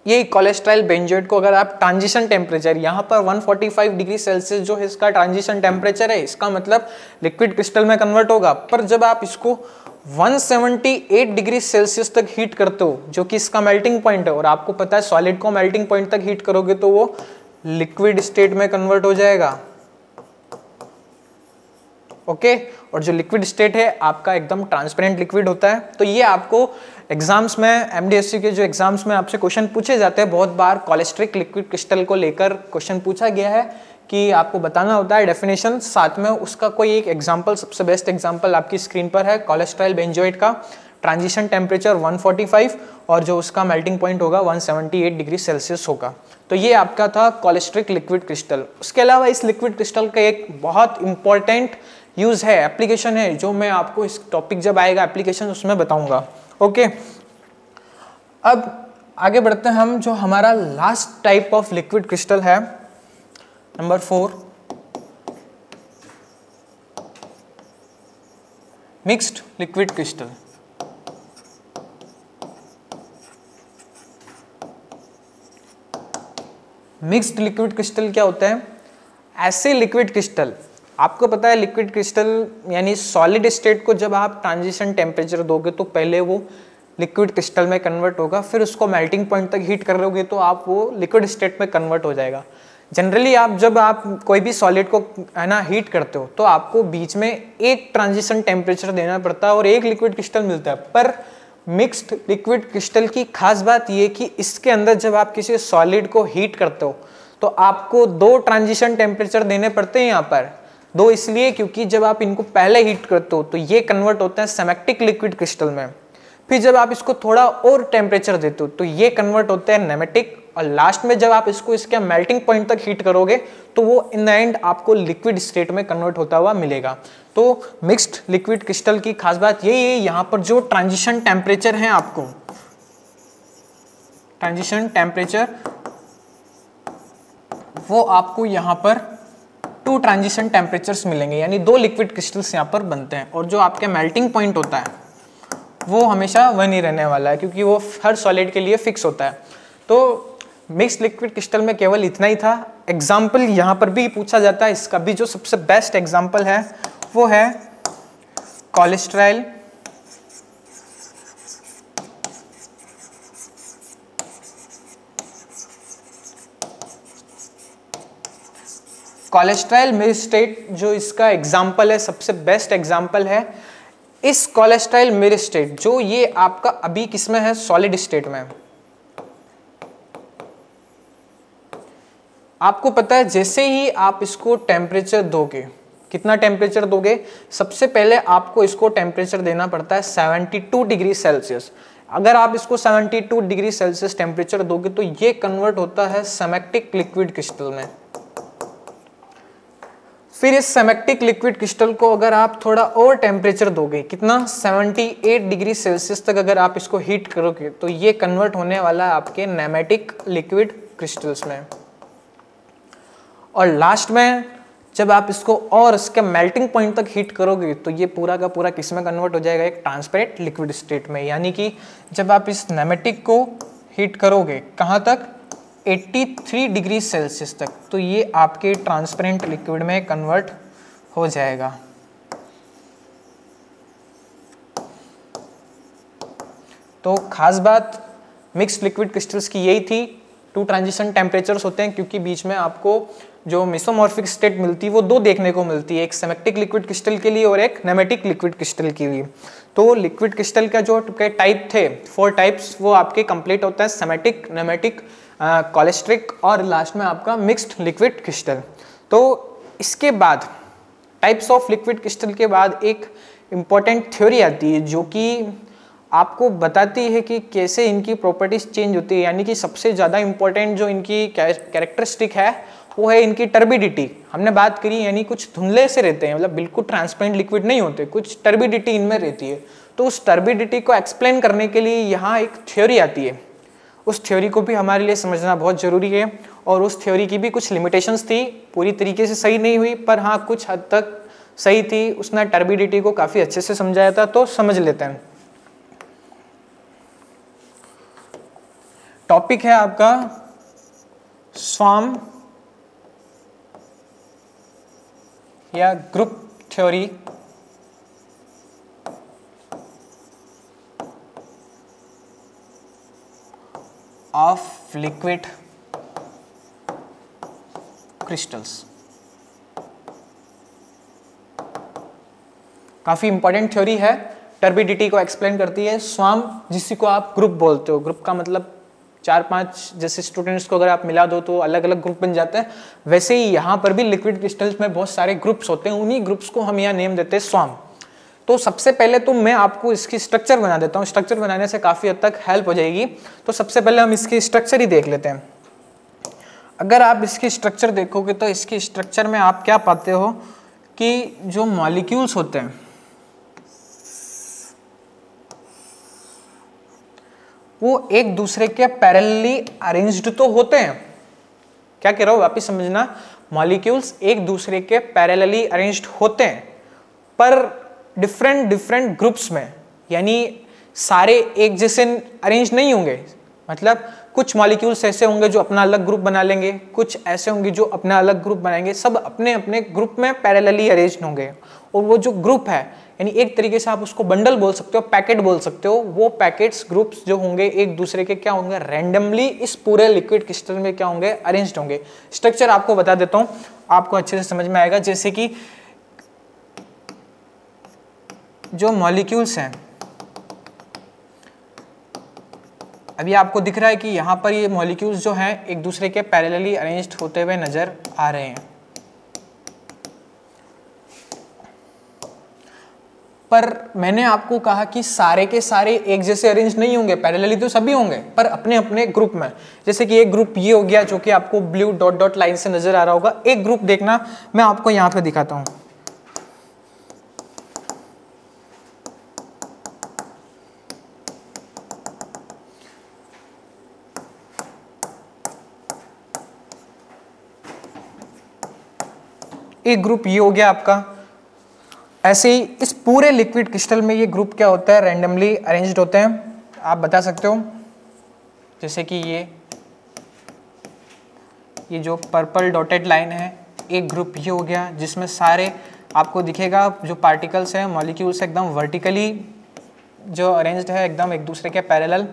ये कोलेस्ट्राइल बेंजोएट को अगर आप ट्रांजिशन टेम्परेचर, यहां पर 145 डिग्री सेल्सियस जो है इसका ट्रांजिशन टेम्परेचर है, इसका मतलब लिक्विड क्रिस्टल में कन्वर्ट होगा। पर जब आप इसको 178 डिग्री सेल्सियस तक हीट करते हो, जो कि इसका मेल्टिंग पॉइंट है, और आपको पता है सॉलिड को मेल्टिंग पॉइंट तक हीट करोगे तो वो लिक्विड स्टेट में कन्वर्ट हो जाएगा। ओके, और जो लिक्विड स्टेट है आपका एकदम ट्रांसपेरेंट लिक्विड होता है। तो ये आपको एग्जाम्स में, एमडीएससी के जो एग्जाम्स में आपसे क्वेश्चन पूछे जाते हैं, बहुत बार कोलेस्ट्रिक लिक्विड क्रिस्टल को लेकर क्वेश्चन पूछा गया है कि आपको बताना होता है डेफिनेशन, साथ में उसका कोई एक एग्जांपल, सबसे बेस्ट एग्जांपल आपकी स्क्रीन पर है कोलेस्ट्राइल बेंजोएट का। ट्रांजिशन टेम्परेचर 145 और जो उसका मेल्टिंग पॉइंट होगा 178 डिग्री सेल्सियस होगा। तो ये आपका था कोलेस्ट्रिक लिक्विड क्रिस्टल। उसके अलावा इस लिक्विड क्रिस्टल का एक बहुत इंपॉर्टेंट यूज है, एप्लीकेशन है, जो मैं आपको इस टॉपिक जब आएगा एप्लीकेशन उसमें बताऊंगा। ओके, अब आगे बढ़ते हैं हम, जो हमारा last type of liquid crystal है, number 4, mixed liquid crystal. Mixed liquid crystal क्या होता है, ऐसे लिक्विड क्रिस्टल, आपको पता है लिक्विड क्रिस्टल यानी सॉलिड स्टेट को जब आप ट्रांजिशन टेम्परेचर दोगे तो पहले वो लिक्विड क्रिस्टल में कन्वर्ट होगा, फिर उसको मेल्टिंग पॉइंट तक हीट कर लोगे तो आप वो लिक्विड स्टेट में कन्वर्ट हो जाएगा। जनरली आप जब आप कोई भी सॉलिड को है ना हीट करते हो तो आपको बीच में एक ट्रांजिशन टेम्परेचर देना पड़ता है और एक लिक्विड क्रिस्टल मिलता है। पर मिक्स्ड लिक्विड क्रिस्टल की खास बात ये कि इसके अंदर जब आप किसी सॉलिड को हीट करते हो तो आपको 2 ट्रांजिशन टेम्परेचर देने पड़ते हैं। यहाँ पर 2 इसलिए क्योंकि जब आप इनको पहले हीट करते हो तो ये कन्वर्ट होते हैं सेमेक्टिक लिक्विड क्रिस्टल में, फिर जब आप इसको थोड़ा और टेम्परेचर देते हो तो ये कन्वर्ट होते हैं नेमेटिक, और लास्ट में जब आप इसको इसके मेल्टिंग पॉइंट तक हीट करोगे तो वो इन द एंड आपको लिक्विड स्टेट में कन्वर्ट होता हुआ मिलेगा। तो मिक्स्ड लिक्विड क्रिस्टल की खास बात यही है, यहाँ पर जो ट्रांजिशन टेम्परेचर है, आपको ट्रांजिशन टेम्परेचर वो आपको यहाँ पर 2 ट्रांजिशन टेम्परेचर्स मिलेंगे, यानी 2 लिक्विड क्रिस्टल्स यहाँ पर बनते हैं, और जो आपके मेल्टिंग पॉइंट होता है वो हमेशा 1 ही रहने वाला है, क्योंकि वो हर सॉलिड के लिए फिक्स होता है। तो मिक्स्ड लिक्विड क्रिस्टल में केवल इतना ही था। एग्जाम्पल यहाँ पर भी पूछा जाता है, इसका भी जो सबसे बेस्ट एग्जाम्पल है वो है कोलेस्ट्रॉल। कोलेस्ट्रॉल मेरिस्टेट जो इसका एग्जाम्पल है, सबसे बेस्ट एग्जाम्पल है। इस कोलेस्ट्रॉल मेरिस्टेट जो ये आपका अभी किसमें है, सॉलिड स्टेट में। आपको पता है जैसे ही आप इसको टेम्परेचर दोगे, कितना टेम्परेचर दोगे, सबसे पहले आपको इसको टेम्परेचर देना पड़ता है 72 डिग्री सेल्सियस। अगर आप इसको 72 डिग्री सेल्सियस टेम्परेचर दोगे तो ये कन्वर्ट होता है सेमेक्टिक लिक्विड क्रिस्टल में। फिर इस सेमेक्टिक लिक्विड क्रिस्टल को अगर आप थोड़ा और टेम्परेचर दोगे, कितना, 78 डिग्री सेल्सियस तक अगर आप इसको हीट करोगे तो ये कन्वर्ट होने वाला है आपके नेमेटिक लिक्विड क्रिस्टल्स में। और लास्ट में जब आप इसको और इसके मेल्टिंग पॉइंट तक हीट करोगे तो ये पूरा का पूरा किस में कन्वर्ट हो जाएगा, एक ट्रांसपेरेंट लिक्विड स्टेट में। यानी कि जब आप इस नेमेटिक को हीट करोगे कहाँ तक, 83 डिग्री सेल्सियस तक, तो ये आपके ट्रांसपेरेंट लिक्विड में कन्वर्ट हो जाएगा। तो खास बात मिक्स्ड लिक्विड क्रिस्टल्स की यही थी, 2 ट्रांजिशन टेम्परेचर्स होते हैं क्योंकि बीच में आपको जो मेसोमॉर्फिक स्टेट मिलती है वो 2 देखने को मिलती है, एक सेमेक्टिक लिक्विड क्रिस्टल के लिए और एक नेमेटिक लिक्विड क्रिस्टल के लिए। तो लिक्विड क्रिस्टल का जो टाइप थे, 4 टाइप्स, वो आपके कंप्लीट होता है, सेमेटिक, नेमेटिक, कोलेस्ट्रिक और लास्ट में आपका मिक्स्ड लिक्विड क्रिस्टल। तो इसके बाद टाइप्स ऑफ लिक्विड क्रिस्टल के बाद एक इम्पॉर्टेंट थ्योरी आती है जो कि आपको बताती है कि कैसे इनकी प्रॉपर्टीज चेंज होती है। यानी कि सबसे ज़्यादा इम्पॉर्टेंट जो इनकी कैरेक्टरिस्टिक है वो है इनकी टर्बिडिटी। हमने बात करी, यानी कुछ धुंधले से रहते हैं, मतलब बिल्कुल ट्रांसपेरेंट लिक्विड नहीं होते, कुछ टर्बिडिटी इनमें रहती है। तो उस टर्बिडिटी को एक्सप्लेन करने के लिए यहाँ एक थ्योरी आती है, उस थ्योरी को भी हमारे लिए समझना बहुत ज़रूरी है। और उस थ्योरी की भी कुछ लिमिटेशंस थी, पूरी तरीके से सही नहीं हुई, पर हाँ कुछ हद तक सही थी। उसने टर्बिडिटी को काफ़ी अच्छे से समझाया था, तो समझ लेते हैं। टॉपिक है आपका स्वार्म या group theory of liquid crystals. काफी इंपॉर्टेंट थ्योरी है, टर्बिडिटी को एक्सप्लेन करती है। स्वार्म जिसी को आप ग्रुप बोलते हो, ग्रुप का मतलब 4-5 जैसे स्टूडेंट्स को अगर आप मिला दो तो अलग अलग ग्रुप बन जाते हैं, वैसे ही यहाँ पर भी लिक्विड क्रिस्टल्स में बहुत सारे ग्रुप्स होते हैं, उन्हीं ग्रुप्स को हम यहाँ नेम देते हैं स्वार्म। तो सबसे पहले तो मैं आपको इसकी स्ट्रक्चर बना देता हूँ, स्ट्रक्चर बनाने से काफ़ी हद तक हेल्प हो जाएगी। तो सबसे पहले हम इसकी स्ट्रक्चर ही देख लेते हैं। अगर आप इसकी स्ट्रक्चर देखोगे तो इसकी स्ट्रक्चर में आप क्या पाते हो कि जो मॉलिक्यूल्स होते हैं वो एक दूसरे के पैरेलली अरेंज्ड तो होते हैं। क्या कह रहा हूँ, वापिस समझना, मॉलिक्यूल्स एक दूसरे के पैरेलली अरेंज्ड होते हैं पर डिफरेंट ग्रुप्स में, यानी सारे एक जैसे अरेंज नहीं होंगे। मतलब कुछ मॉलिक्यूल्स ऐसे होंगे जो अपना अलग ग्रुप बना लेंगे, कुछ ऐसे होंगे जो अपना अलग ग्रुप बनाएंगे, सब अपने अपने ग्रुप में पैरेलली अरेंज होंगे। और वो जो ग्रुप है, यानी एक तरीके से आप उसको बंडल बोल सकते हो, पैकेट बोल सकते हो, वो पैकेट्स ग्रुप्स जो होंगे एक दूसरे के क्या होंगे, रैंडमली इस पूरे लिक्विड क्रिस्टल में क्या होंगे, अरेंज्ड होंगे। स्ट्रक्चर आपको बता देता हूँ, आपको अच्छे से समझ में आएगा। जैसे कि जो मॉलिक्यूल्स हैं, अभी आपको दिख रहा है कि यहाँ पर ये मॉलिक्यूल्स जो हैं एक दूसरे के पैरेलली अरेंज्ड होते हुए नजर आ रहे हैं। पर मैंने आपको कहा कि सारे के सारे एक जैसे अरेंज नहीं होंगे, पैरेलली तो सभी होंगे पर अपने अपने ग्रुप में। जैसे कि एक ग्रुप ये हो गया जो कि आपको ब्लू डॉट डॉट लाइन से नजर आ रहा होगा। एक ग्रुप देखना, मैं आपको यहाँ पे दिखाता हूँ। एक ग्रुप ये हो गया आपका। ऐसे ही इस पूरे लिक्विड क्रिस्टल में ये ग्रुप क्या होता है, रैंडमली अरेंज्ड होते हैं। आप बता सकते हो, जैसे कि ये जो पर्पल डॉटेड लाइन है, एक ग्रुप ये हो गया जिसमें सारे आपको दिखेगा जो पार्टिकल्स हैं, मॉलिक्यूल्स एकदम वर्टिकली जो अरेंज्ड है, एकदम एक दूसरे के पैरेलल।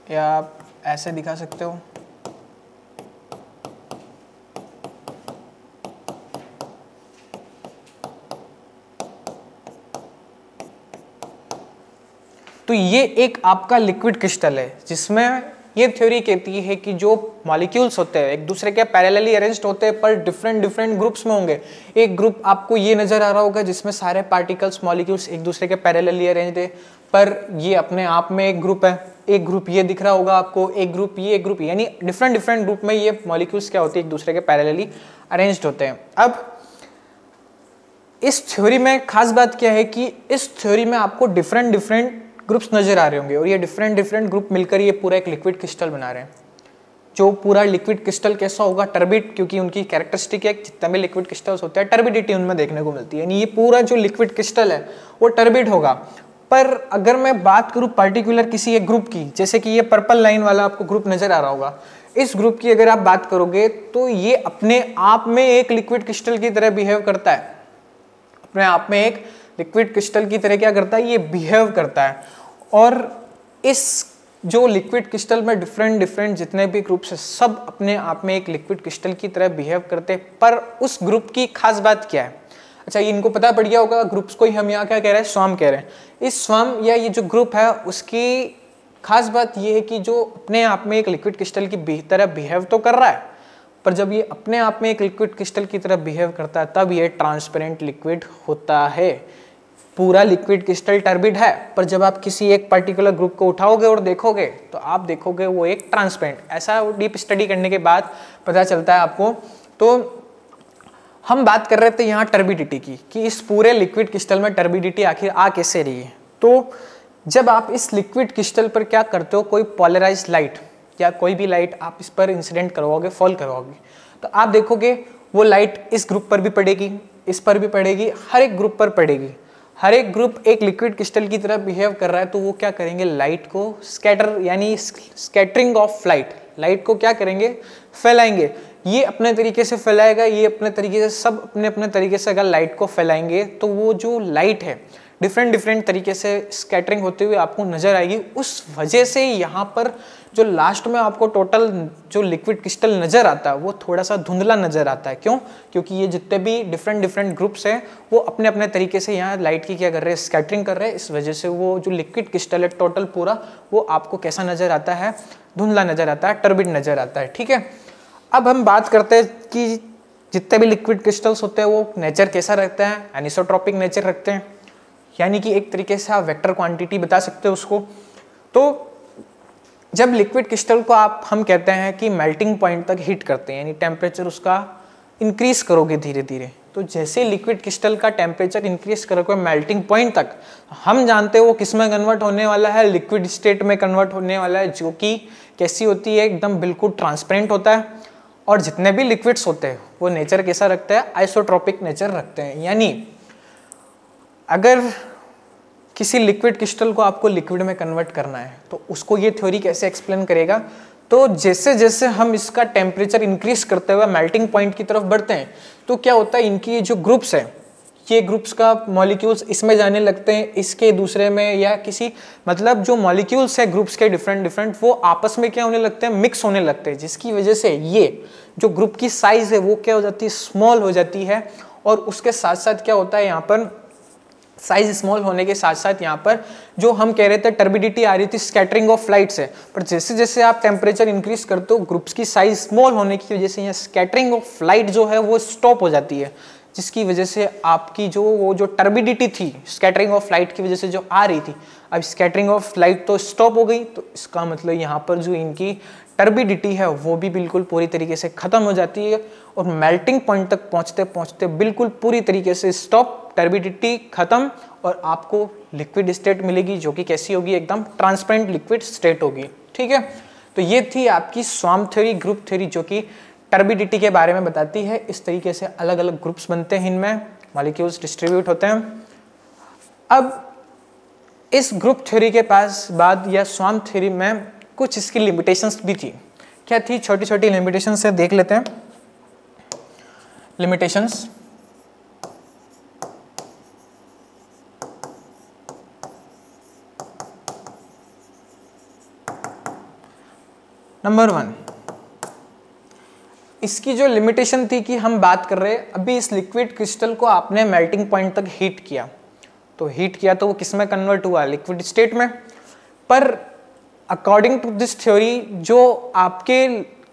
या आप ऐसे दिखा सकते हो। तो ये एक आपका लिक्विड क्रिस्टल है जिसमें ये थ्योरी कहती है कि जो मॉलिक्यूल्स होते हैं एक दूसरे के पैरेलली अरेंज्ड होते हैं पर डिफरेंट डिफरेंट ग्रुप्स में होंगे। एक ग्रुप आपको ये नजर आ रहा होगा जिसमें सारे पार्टिकल्स मॉलिक्यूल्स एक दूसरे के पैरेलली अरेंज्ड है, पर ये अपने आप में एक ग्रुप है। एक ग्रुप ये दिख रहा होगा आपको, एक ग्रुप ये, एक ग्रुप यानी डिफरेंट डिफरेंट ग्रुप में ये मॉलिक्यूल्स क्या होते हैं, एक दूसरे के पैरेलली अरेंज्ड होते हैं। अब इस थ्योरी में खास बात क्या है कि इस थ्योरी में आपको डिफरेंट डिफरेंट ग्रुप्स नजर आ रहे होंगे और ये डिफरेंट डिफरेंट ग्रुप मिलकर ये पूरा एक लिक्विड क्रिस्टल बना रहे हैं। जो पूरा लिक्विड क्रिस्टल कैसा होगा, टर्बिड, क्योंकि उनकी कैरेक्टरिस्टिक है जितने भी लिक्विड क्रिस्टल्स होते हैं टर्बिडिटी उनमें देखने को मिलती है, यानी ये पूरा जो लिक्विड क्रिस्टल है वो टर्बिड होगा। पर अगर मैं बात करूं पर्टिकुलर किसी एक ग्रुप की, जैसे कि ये पर्पल लाइन वाला आपको ग्रुप नजर आ रहा होगा, इस ग्रुप की अगर आप बात करोगे तो ये अपने आप में एक लिक्विड क्रिस्टल की तरह बिहेव करता है। अपने आप में एक लिक्विड क्रिस्टल की तरह क्या करता है, ये बिहेव करता है। और इस जो लिक्विड क्रिस्टल में डिफरेंट डिफरेंट जितने भी ग्रुप्स हैं सब अपने आप में एक लिक्विड क्रिस्टल की तरह बिहेव करते हैं। पर उस ग्रुप की खास बात क्या है? अच्छा, ये इनको पता पड़ गया होगा, ग्रुप्स को ही हम यहाँ क्या कह रहे हैं, स्वार्म कह रहे हैं। इस स्वार्म या ये जो ग्रुप है उसकी खास बात ये है कि जो अपने आप में एक लिक्विड क्रिस्टल की तरह बिहेव तो कर रहा है, पर जब ये अपने आप में एक लिक्विड क्रिस्टल की तरह बिहेव करता है तब ये ट्रांसपेरेंट लिक्विड होता है। पूरा लिक्विड क्रिस्टल टर्बिड है, पर जब आप किसी एक पर्टिकुलर ग्रुप को उठाओगे और देखोगे तो आप देखोगे वो एक ट्रांसपेरेंट। ऐसा डीप स्टडी करने के बाद पता चलता है आपको। तो हम बात कर रहे थे यहाँ टर्बिडिटी की, कि इस पूरे लिक्विड क्रिस्टल में टर्बिडिटी आखिर आ कैसे रही है। तो जब आप इस लिक्विड क्रिस्टल पर क्या करते हो, कोई पोलराइज्ड लाइट या कोई भी लाइट आप इस पर इंसिडेंट करवाओगे, फॉल करवाओगे, तो आप देखोगे वो लाइट इस ग्रुप पर भी पड़ेगी, इस पर भी पड़ेगी, हर एक ग्रुप पर पड़ेगी। हर एक ग्रुप एक लिक्विड क्रिस्टल की तरह बिहेव कर रहा है, तो वो क्या करेंगे, लाइट को स्कैटर यानी स्कैटरिंग ऑफ लाइट को क्या करेंगे, फैलाएंगे। ये अपने तरीके से फैलाएगा, ये अपने तरीके से, सब अपने अपने तरीके से अगर लाइट को फैलाएंगे तो वो जो लाइट है डिफरेंट डिफरेंट तरीके से स्कैटरिंग होते हुए आपको नजर आएगी। उस वजह से यहाँ पर जो लास्ट में आपको टोटल जो लिक्विड क्रिस्टल नजर आता है वो थोड़ा सा धुंधला नजर आता है। क्यों? क्योंकि ये जितने भी डिफरेंट डिफरेंट ग्रुप्स हैं वो अपने अपने तरीके से यहाँ लाइट की क्या कर रहे हैं, स्कैटरिंग कर रहे हैं। इस वजह से वो जो लिक्विड क्रिस्टल है टोटल पूरा वो आपको कैसा नजर आता है, धुंधला नजर आता है, टर्बिड नजर आता है। ठीक है, अब हम बात करते हैं कि जितने भी लिक्विड क्रिस्टल्स होते हैं वो नेचर कैसा रखता है, एनिसोट्रॉपिक नेचर रखते हैं, यानी कि एक तरीके से आप वेक्टर क्वांटिटी बता सकते हो उसको। तो जब लिक्विड क्रिस्टल को हम कहते हैं कि मेल्टिंग पॉइंट तक हीट करते हैं, यानी टेम्परेचर उसका इंक्रीज करोगे धीरे धीरे, तो जैसे लिक्विड क्रिस्टल का टेम्परेचर इंक्रीज करोगे मेल्टिंग पॉइंट तक, हम जानते हैं वो किस में कन्वर्ट होने वाला है, लिक्विड स्टेट में कन्वर्ट होने वाला है, जो कि कैसी होती है, एकदम बिल्कुल ट्रांसपेरेंट होता है। और जितने भी लिक्विड्स होते हैं वो नेचर कैसा रखता है, आइसोट्रोपिक नेचर रखते हैं। यानी अगर किसी लिक्विड क्रिस्टल को आपको लिक्विड में कन्वर्ट करना है तो उसको ये थ्योरी कैसे एक्सप्लेन करेगा, तो जैसे जैसे हम इसका टेम्परेचर इंक्रीज करते हुए मेल्टिंग पॉइंट की तरफ बढ़ते हैं तो क्या होता है, इनकी जो ग्रुप्स है, ये ग्रुप्स का मॉलिक्यूल्स इसमें जाने लगते हैं, इसके दूसरे में, या किसी मतलब जो मॉलिक्यूल्स है ग्रुप्स के डिफरेंट डिफरेंट वो आपस में क्या होने लगते हैं, मिक्स होने लगते हैं, जिसकी वजह से ये जो ग्रुप की साइज है वो क्या हो जाती है, स्मॉल हो जाती है। और उसके साथ साथ क्या होता है, यहाँ पर साइज स्मॉल होने के साथ साथ यहाँ पर जो हम कह रहे थे टर्बिडिटी आ रही थी स्कैटरिंग ऑफ लाइट से, पर जैसे जैसे आप टेम्परेचर इंक्रीज करते हो ग्रुप्स की साइज स्मॉल होने की वजह से यहाँ स्कैटरिंग ऑफ लाइट जो है वो स्टॉप हो जाती है, जिसकी वजह से आपकी जो वो जो टर्बिडिटी थी स्कैटरिंग ऑफ लाइट की वजह से जो आ रही थी, अब स्कैटरिंग ऑफ लाइट तो स्टॉप हो गई, तो इसका मतलब यहाँ पर जो इनकी टर्बिडिटी है वो भी बिल्कुल पूरी तरीके से खत्म हो जाती है और मेल्टिंग पॉइंट तक पहुँचते पहुँचते बिल्कुल पूरी तरीके से स्टॉप, टर्बिडिटी खत्म, और आपको लिक्विड स्टेट मिलेगी जो कि कैसी होगी, एकदम ट्रांसपेरेंट लिक्विड स्टेट होगी। ठीक है, तो ये थी आपकी स्वार्म थ्योरी, ग्रुप थ्योरी, जो कि टर्बिडिटी के बारे में बताती है। इस तरीके से अलग अलग ग्रुप्स बनते हैं, इनमें मॉलिक्यूल्स डिस्ट्रीब्यूट होते हैं। अब इस ग्रुप थ्योरी के पास बाद या स्वाम्प थ्योरी में कुछ इसकी लिमिटेशंस भी थी। क्या थी? छोटी छोटी लिमिटेशंस से देख लेते हैं। लिमिटेशंस, नंबर 1, इसकी जो लिमिटेशन थी कि हम बात कर रहे हैं अभी इस लिक्विड क्रिस्टल को आपने मेल्टिंग पॉइंट तक हीट किया, तो हीट किया तो वो किस में कन्वर्ट हुआ? लिक्विड स्टेट में। पर अकॉर्डिंग टू दिस थ्योरी जो आपके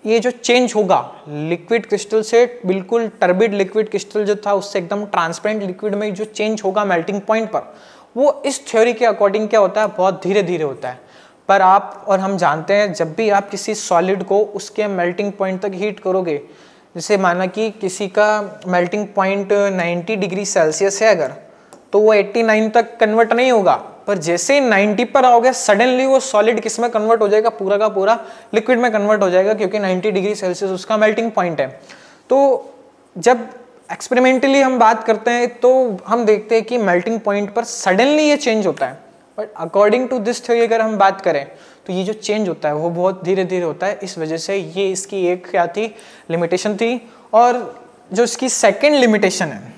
ये जो चेंज होगा लिक्विड क्रिस्टल से बिल्कुल टर्बिड लिक्विड क्रिस्टल जो था उससे एकदम ट्रांसपेरेंट लिक्विड में जो चेंज होगा मेल्टिंग पॉइंट पर, वो इस थ्योरी के अकॉर्डिंग क्या होता है? बहुत धीरे धीरे होता है। पर आप और हम जानते हैं जब भी आप किसी सॉलिड को उसके मेल्टिंग पॉइंट तक हीट करोगे, जैसे माना कि किसी का मेल्टिंग पॉइंट 90 डिग्री सेल्सियस है अगर, तो वो 89 तक कन्वर्ट नहीं होगा, पर जैसे 90 पर आओगे सडनली वो सॉलिड किस में कन्वर्ट हो जाएगा? पूरा का पूरा लिक्विड में कन्वर्ट हो जाएगा, क्योंकि 90 डिग्री सेल्सियस उसका मेल्टिंग पॉइंट है। तो जब एक्सपेरिमेंटली हम बात करते हैं तो हम देखते हैं कि मेल्टिंग पॉइंट पर सडनली ये चेंज होता है, but according to this theory अगर हम बात करें तो ये जो चेंज होता है वो बहुत धीरे धीरे होता है। इस वजह से ये इसकी एक क्या थी? लिमिटेशन थी। और जो इसकी सेकेंड लिमिटेशन है,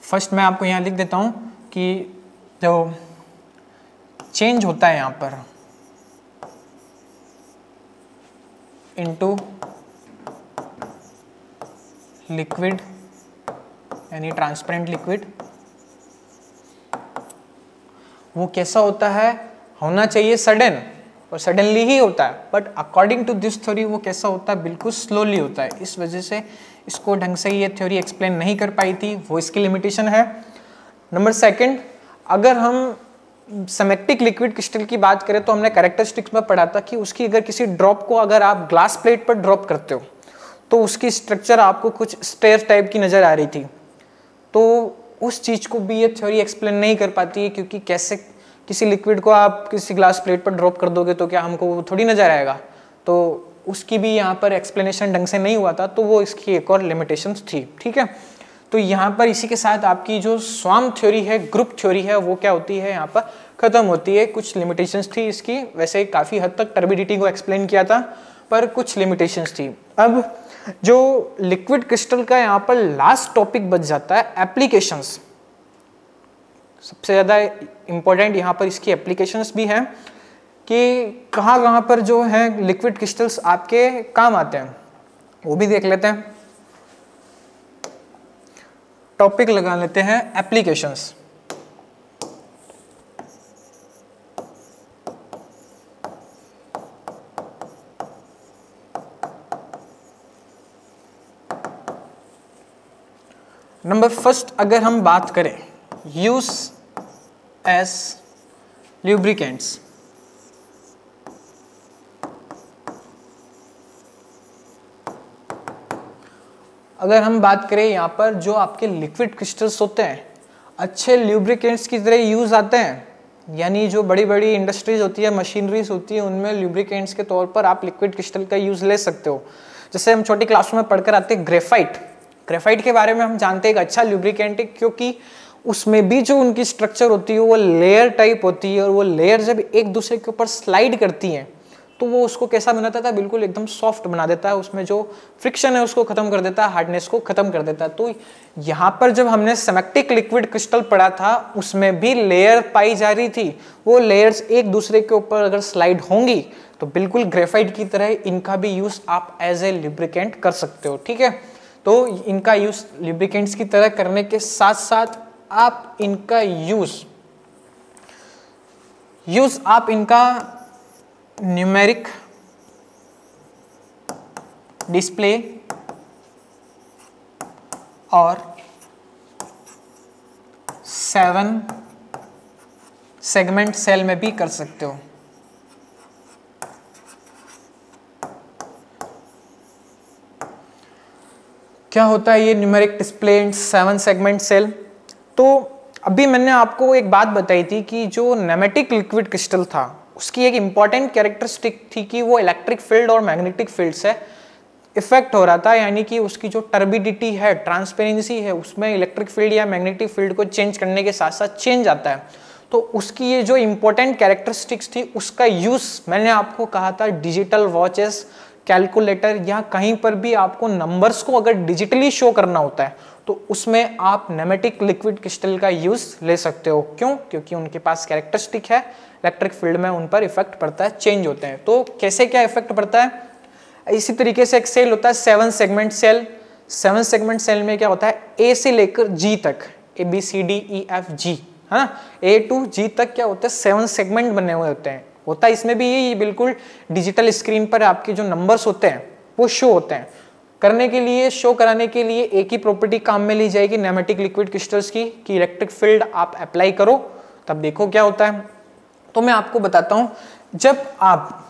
फर्स्ट मैं आपको यहाँ लिख देता हूँ कि जो चेंज होता है यहाँ पर इनटू लिक्विड यानी ट्रांसपेरेंट लिक्विड, वो कैसा होता है? होना चाहिए सडन, और सडनली ही होता है, but according to this theory वो कैसा होता है? बिल्कुल स्लोली होता है। इस वजह से इसको ढंग से ये थ्योरी एक्सप्लेन नहीं कर पाई थी, वो इसकी लिमिटेशन है। नंबर सेकंड, अगर हम सिमेट्रिक लिक्विड क्रिस्टल की बात करें तो हमने कैरेक्टरिस्टिक्स में पढ़ा था कि उसकी अगर किसी ड्रॉप को अगर आप ग्लास प्लेट पर ड्रॉप करते हो तो उसकी स्ट्रक्चर आपको कुछ स्टेयर टाइप की नज़र आ रही थी। तो उस चीज़ को भी ये थ्योरी एक्सप्लेन नहीं कर पाती है, क्योंकि कैसे किसी लिक्विड को आप किसी ग्लास प्लेट पर ड्रॉप कर दोगे तो क्या हमको वो थोड़ी नज़र आएगा? तो उसकी भी यहाँ पर एक्सप्लेनेशन ढंग से नहीं हुआ था, तो वो इसकी एक और लिमिटेशंस थी। ठीक है, तो यहाँ पर इसी के साथ आपकी जो स्वाम्प थ्योरी है, ग्रुप थ्योरी है, वो क्या होती है? यहाँ पर ख़त्म होती है। कुछ लिमिटेशंस थी इसकी, वैसे काफ़ी हद तक टर्बिडिटी को एक्सप्लेन किया था, पर कुछ लिमिटेशंस थी। अब जो लिक्विड क्रिस्टल का यहाँ पर लास्ट टॉपिक बच जाता है एप्लीकेशंस। सबसे ज़्यादा इम्पोर्टेंट यहाँ पर इसकी एप्लीकेशंस भी हैं कि कहाँ पर जो है लिक्विड क्रिस्टल्स आपके काम आते हैं, वो भी देख लेते हैं। टॉपिक लगा लेते हैं एप्लीकेशंस। नंबर फर्स्ट, अगर हम बात करें यूज एज ल्यूब्रिकेंट्स, अगर हम बात करें यहाँ पर जो आपके लिक्विड क्रिस्टल्स होते हैं अच्छे ल्यूब्रिकेंट्स की तरह यूज आते हैं, यानी जो बड़ी बड़ी इंडस्ट्रीज होती है, मशीनरीज होती है, उनमें ल्यूब्रिकेंट्स के तौर पर आप लिक्विड क्रिस्टल का यूज ले सकते हो। जैसे हम छोटी क्लासों में पढ़कर आते हैं ग्रेफाइट, ग्रेफाइट के बारे में हम जानते हैं एक अच्छा ल्यूब्रिकेंट है, क्योंकि उसमें भी जो उनकी स्ट्रक्चर होती है वो लेयर टाइप होती है, और वो लेयर जब एक दूसरे के ऊपर स्लाइड करती हैं तो वो उसको कैसा बनाता था? बिल्कुल एकदम सॉफ्ट बना देता है, उसमें जो फ्रिक्शन है उसको खत्म कर देता है, हार्डनेस को खत्म कर देता है। तो यहाँ पर जब हमने सिमेट्रिक लिक्विड क्रिस्टल पढ़ा था उसमें भी लेयर पाई जा रही थी, वो लेयर्स एक दूसरे के ऊपर अगर स्लाइड होंगी तो बिल्कुल ग्रेफाइट की तरह इनका भी यूज आप एज ए लुब्रिकेंट कर सकते हो। ठीक है, तो इनका यूज लुब्रिकेंट्स की तरह करने के साथ साथ आप इनका यूज आप इनका न्यूमेरिक डिस्प्ले और 7 सेगमेंट सेल में भी कर सकते हो। क्या होता है ये numeric display and 7 segment cell? तो अभी मैंने आपको एक बात बताई थी कि जो नेमेटिक लिक्विड क्रिस्टल था उसकी एक इंपॉर्टेंट कैरेक्टरिस्टिक थी कि वो इलेक्ट्रिक फील्ड और मैग्नेटिक फील्ड से इफेक्ट हो रहा था, यानी कि उसकी जो टर्बिडिटी है, ट्रांसपेरेंसी है, उसमें इलेक्ट्रिक फील्ड या मैग्नेटिक फील्ड को चेंज करने के साथ साथ चेंज आता है। तो उसकी ये जो इंपॉर्टेंट कैरेक्टरिस्टिक्स थी उसका यूज मैंने आपको कहा था डिजिटल वॉचेस, कैलकुलेटर या कहीं पर भी आपको नंबर्स को अगर डिजिटली शो करना होता है तो उसमें आप नेमेटिक लिक्विड क्रिस्टल का यूज ले सकते हो। क्यों? क्योंकि उनके पास कैरेक्टरिस्टिक है, इलेक्ट्रिक फील्ड में उन पर इफेक्ट पड़ता है, चेंज होते हैं। तो कैसे क्या इफेक्ट पड़ता है? इसी तरीके से एक सेल होता है 7 सेगमेंट सेल। 7 सेगमेंट सेल में क्या होता है, ए से लेकर जी तक, ABCDEFG, है ना, A to G तक क्या होता है, 7 सेगमेंट बने हुए होते हैं। होता है इसमें भी ये बिल्कुल डिजिटल स्क्रीन पर आपके जो नंबर्स होते हैं वो शो होते हैं। करने के लिए, शो कराने के लिए एक ही प्रॉपर्टी काम में ली जाएगी नेमेटिक लिक्विड क्रिस्टल्स की, कि इलेक्ट्रिक फील्ड आप अप्लाई करो तब देखो क्या होता है। तो मैं आपको बताता हूं, जब आप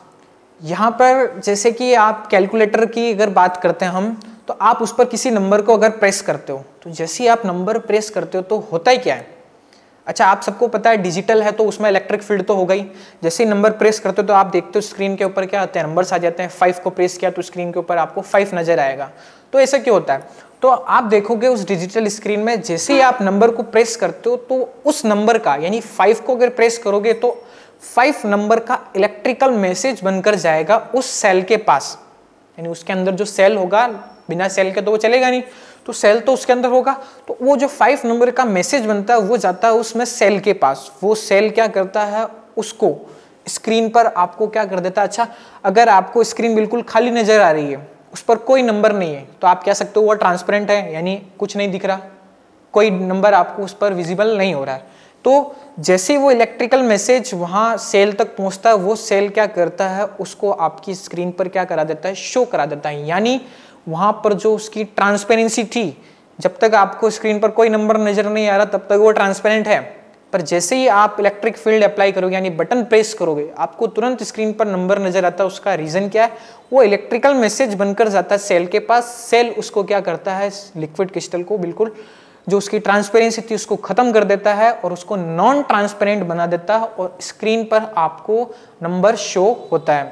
यहाँ पर जैसे कि आप कैलकुलेटर की अगर बात करते हैं हम, तो आप उस पर किसी नंबर को अगर प्रेस करते हो तो जैसे ही आप नंबर प्रेस करते हो तो होता ही क्या है। अच्छा, आप सबको पता है डिजिटल है तो उसमें इलेक्ट्रिक फील्ड तो होगा ही। जैसे ही नंबर प्रेस करते हो तो आप देखते हो स्क्रीन के ऊपर क्या आते हैं, नंबर्स आ जाते हैं। 5 को प्रेस किया तो स्क्रीन के ऊपर आपको 5 नजर आएगा। तो ऐसा क्यों होता है? तो आप देखोगे उस डिजिटल स्क्रीन में जैसे ही आप नंबर को प्रेस करते हो तो उस नंबर का, यानी 5 को अगर प्रेस करोगे तो 5 नंबर का इलेक्ट्रिकल मैसेज बनकर जाएगा उस सेल के पास, यानी उसके अंदर जो सेल होगा, बिना सेल के तो वो चलेगा नहीं, तो सेल तो उसके अंदर होगा। तो वो जो 5 नंबर का मैसेज बनता है वो जाता है उसमें सेल के पास। वो सेल क्या करता है, उसको स्क्रीन पर आपको क्या कर देता है। अच्छा, अगर आपको स्क्रीन बिल्कुल खाली नजर आ रही है, उस पर कोई नंबर नहीं है, तो आप कह सकते हो वो ट्रांसपेरेंट है, यानी कुछ नहीं दिख रहा, कोई नंबर आपको उस पर विजिबल नहीं हो रहा है। तो जैसे ही वो इलेक्ट्रिकल मैसेज वहां सेल तक पहुंचता है, वो सेल क्या करता है, उसको आपकी स्क्रीन पर क्या करा देता है, शो करा देता है। यानी वहां पर जो उसकी ट्रांसपेरेंसी थी, जब तक आपको स्क्रीन पर कोई नंबर नजर नहीं आ रहा तब तक वो ट्रांसपेरेंट है, पर जैसे ही आप इलेक्ट्रिक फील्ड अप्लाई करोगे, यानी बटन प्रेस करोगे, आपको तुरंत स्क्रीन पर नंबर नजर आता है। उसका रीजन क्या है, वो इलेक्ट्रिकल मैसेज बनकर जाता है सेल के पास। सेल उसको क्या करता है, लिक्विड क्रिस्टल को बिल्कुल जो उसकी ट्रांसपेरेंसी थी उसको खत्म कर देता है और उसको नॉन ट्रांसपेरेंट बना देता है और स्क्रीन पर आपको नंबर शो होता है।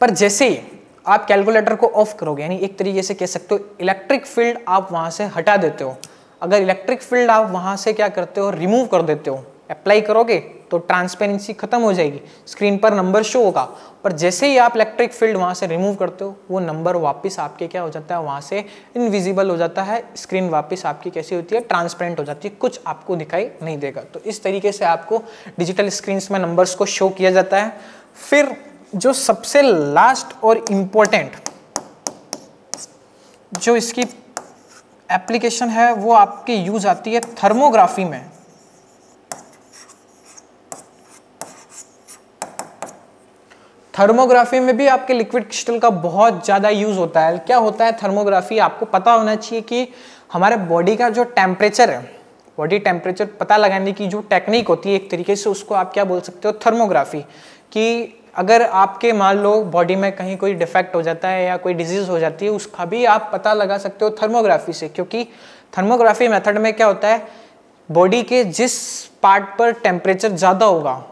पर जैसे ही आप कैलकुलेटर को ऑफ करोगे, यानी एक तरीके से कह सकते हो इलेक्ट्रिक फील्ड आप वहां से हटा देते हो। अगर इलेक्ट्रिक फील्ड आप वहां से क्या करते हो, रिमूव कर देते हो, अप्लाई करोगे तो ट्रांसपेरेंसी खत्म हो जाएगी, स्क्रीन पर नंबर शो होगा। पर जैसे ही आप इलेक्ट्रिक फील्ड वहां से रिमूव करते हो, वो नंबर वापस आपके क्या हो जाता है, वहां से इनविजिबल हो जाता है। स्क्रीन वापस आपकी कैसी होती है, ट्रांसपेरेंट हो जाती है, कुछ आपको दिखाई नहीं देगा। तो इस तरीके से आपको डिजिटल स्क्रीन में नंबर्स को शो किया जाता है। फिर जो सबसे लास्ट और इम्पोर्टेंट जो इसकी एप्लीकेशन है वो आपकी यूज आती है थर्मोग्राफी में। थर्मोग्राफी में भी आपके लिक्विड क्रिस्टल का बहुत ज़्यादा यूज होता है। क्या होता है थर्मोग्राफी, आपको पता होना चाहिए कि हमारे बॉडी का जो टेम्परेचर है, बॉडी टेम्परेचर पता लगाने की जो टेक्निक होती है एक तरीके से उसको आप क्या बोल सकते हो, थर्मोग्राफी। कि अगर आपके मान लो बॉडी में कहीं कोई डिफेक्ट हो जाता है या कोई डिजीज हो जाती है, उसका भी आप पता लगा सकते हो थर्मोग्राफी से। क्योंकि थर्मोग्राफी मेथड में क्या होता है, बॉडी के जिस पार्ट पर टेम्परेचर ज़्यादा होगा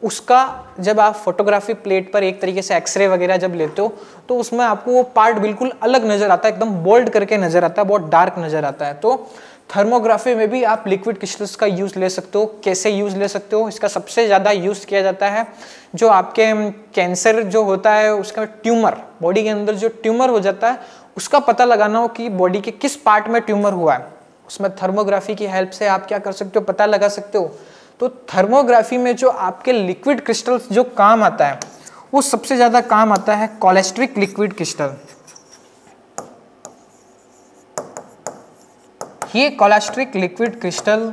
उसका जब आप फोटोग्राफी प्लेट पर एक तरीके से एक्सरे वगैरह जब लेते हो तो उसमें आपको वो पार्ट बिल्कुल अलग नजर आता है, एकदम बोल्ड करके नजर आता है, बहुत डार्क नजर आता है। तो थर्मोग्राफी में भी आप लिक्विड क्रिस्टल्स का यूज ले सकते हो। कैसे यूज ले सकते हो, इसका सबसे ज़्यादा यूज किया जाता है जो आपके कैंसर जो होता है उसका ट्यूमर, बॉडी के अंदर जो ट्यूमर हो जाता है उसका पता लगाना हो कि बॉडी के किस पार्ट में ट्यूमर हुआ है, उसमें थर्मोग्राफी की हेल्प से आप क्या कर सकते हो, पता लगा सकते हो। तो थर्मोग्राफी में जो आपके लिक्विड क्रिस्टल जो काम आता है वो सबसे ज्यादा काम आता है कॉलेस्ट्रिक लिक्विड क्रिस्टल। ये कॉलेस्ट्रिक लिक्विड क्रिस्टल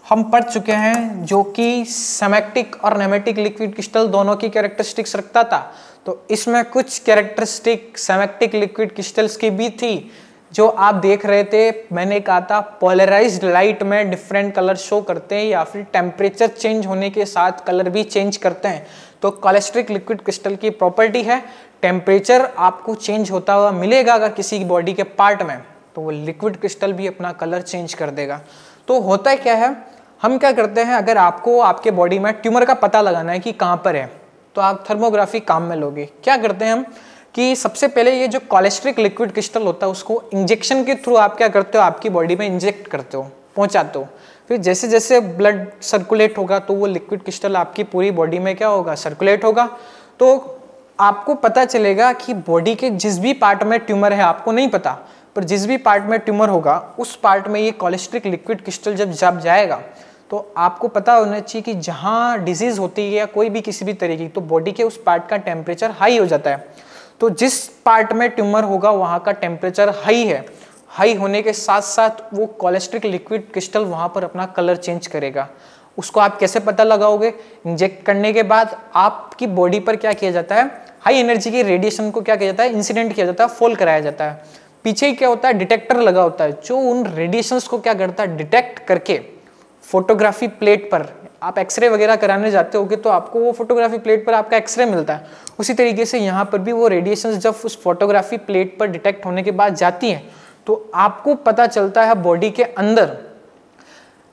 हम पढ़ चुके हैं, जो कि सेमेक्टिक और नेमेटिक लिक्विड क्रिस्टल दोनों की कैरेक्टरिस्टिक्स रखता था। तो इसमें कुछ कैरेक्टरिस्टिक सेमेक्टिक लिक्विड क्रिस्टल्स की भी थी जो आप देख रहे थे। मैंने कहा था पोलराइज्ड लाइट में डिफरेंट कलर शो करते हैं या फिर टेम्परेचर चेंज होने के साथ कलर भी चेंज करते हैं। तो कॉलेस्ट्रिक लिक्विड क्रिस्टल की प्रॉपर्टी है, टेम्परेचर आपको चेंज होता हुआ मिलेगा अगर किसी बॉडी के पार्ट में, तो वो लिक्विड क्रिस्टल भी अपना कलर चेंज कर देगा। तो होता क्या है, हम क्या करते हैं, अगर आपको आपके बॉडी में ट्यूमर का पता लगाना है कि कहाँ पर है, तो आप थर्मोग्राफी काम में लोगे। क्या करते हैं हम, कि सबसे पहले ये जो कोलेस्ट्रिक लिक्विड क्रिस्टल होता है उसको इंजेक्शन के थ्रू आप क्या करते हो, आपकी बॉडी में इंजेक्ट करते हो, पहुंचाते हो। फिर जैसे जैसे ब्लड सर्कुलेट होगा तो वो लिक्विड क्रिस्टल आपकी पूरी बॉडी में क्या होगा, सर्कुलेट होगा। तो आपको पता चलेगा कि बॉडी के जिस भी पार्ट में ट्यूमर है, आपको नहीं पता, पर जिस भी पार्ट में ट्यूमर होगा उस पार्ट में ये कोलेस्ट्रिक लिक्विड क्रिस्टल जब जाएगा तो आपको पता होना चाहिए कि जहाँ डिजीज होती है या कोई भी किसी भी तरीके की, तो बॉडी के उस पार्ट का टेम्परेचर हाई हो जाता है। तो जिस पार्ट में ट्यूमर होगा वहाँ का टेम्परेचर हाई है, हाई होने के साथ साथ वो कोलेस्ट्रिक लिक्विड क्रिस्टल वहाँ पर अपना कलर चेंज करेगा। उसको आप कैसे पता लगाओगे, इंजेक्ट करने के बाद आपकी बॉडी पर क्या किया जाता है, हाई एनर्जी की रेडिएशन को क्या किया जाता है, इंसिडेंट किया जाता है, फॉल कराया जाता है। पीछे क्या होता है, डिटेक्टर लगा होता है जो उन रेडिएशंस को क्या करता है, डिटेक्ट करके फोटोग्राफी प्लेट पर, आप एक्सरे वगैरह कराने जाते होगे तो आपको वो फोटोग्राफी प्लेट पर आपका एक्सरे मिलता है। उसी तरीके से यहाँ पर भी वो रेडिएशंस जब उस फोटोग्राफी प्लेट पर डिटेक्ट होने के बाद जाती हैं तो आपको पता चलता है बॉडी के अंदर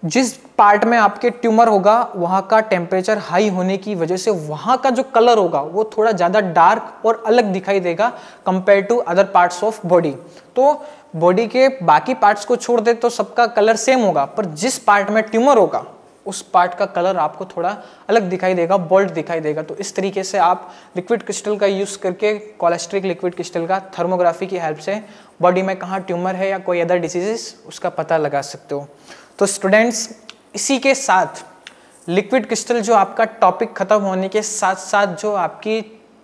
जिस पार्ट में आपके ट्यूमर होगा वहाँ का टेम्परेचर हाई होने की वजह से वहाँ का जो कलर होगा वो थोड़ा ज़्यादा डार्क और अलग दिखाई देगा compare to other parts of body. तो बॉडी के बाकी पार्ट्स को छोड़ दे तो सबका कलर सेम होगा, पर जिस पार्ट में ट्यूमर होगा उस पार्ट का कलर आपको थोड़ा अलग दिखाई देगा, बोल्ड दिखाई देगा। तो इस तरीके से आप लिक्विड क्रिस्टल का यूज़ करके कोलेस्ट्रिक लिक्विड क्रिस्टल का थर्मोग्राफी की हेल्प से बॉडी में कहाँ ट्यूमर है या कोई अदर डिसीजेस उसका पता लगा सकते हो। तो स्टूडेंट्स, इसी के साथ लिक्विड क्रिस्टल जो आपका टॉपिक खत्म होने के साथ साथ जो आपकी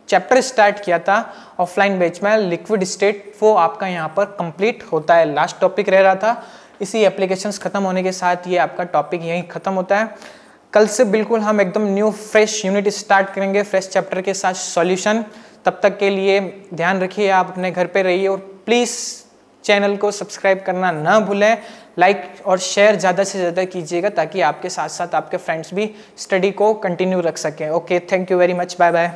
चैप्टर स्टार्ट किया था ऑफलाइन बैच में लिक्विड स्टेट, वो आपका यहाँ पर कंप्लीट होता है। लास्ट टॉपिक रह रहा था, इसी एप्लीकेशंस खत्म होने के साथ ये आपका टॉपिक यहीं खत्म होता है। कल से बिल्कुल हम एकदम न्यू फ्रेश यूनिट स्टार्ट करेंगे फ्रेश चैप्टर के साथ सॉल्यूशन। तब तक के लिए ध्यान रखिए, आप अपने घर पे रहिए और प्लीज़ चैनल को सब्सक्राइब करना ना भूलें। लाइक और शेयर ज़्यादा से ज़्यादा कीजिएगा ताकि आपके साथ साथ आपके फ्रेंड्स भी स्टडी को कंटिन्यू रख सकें। Okay, thank you very much, bye bye.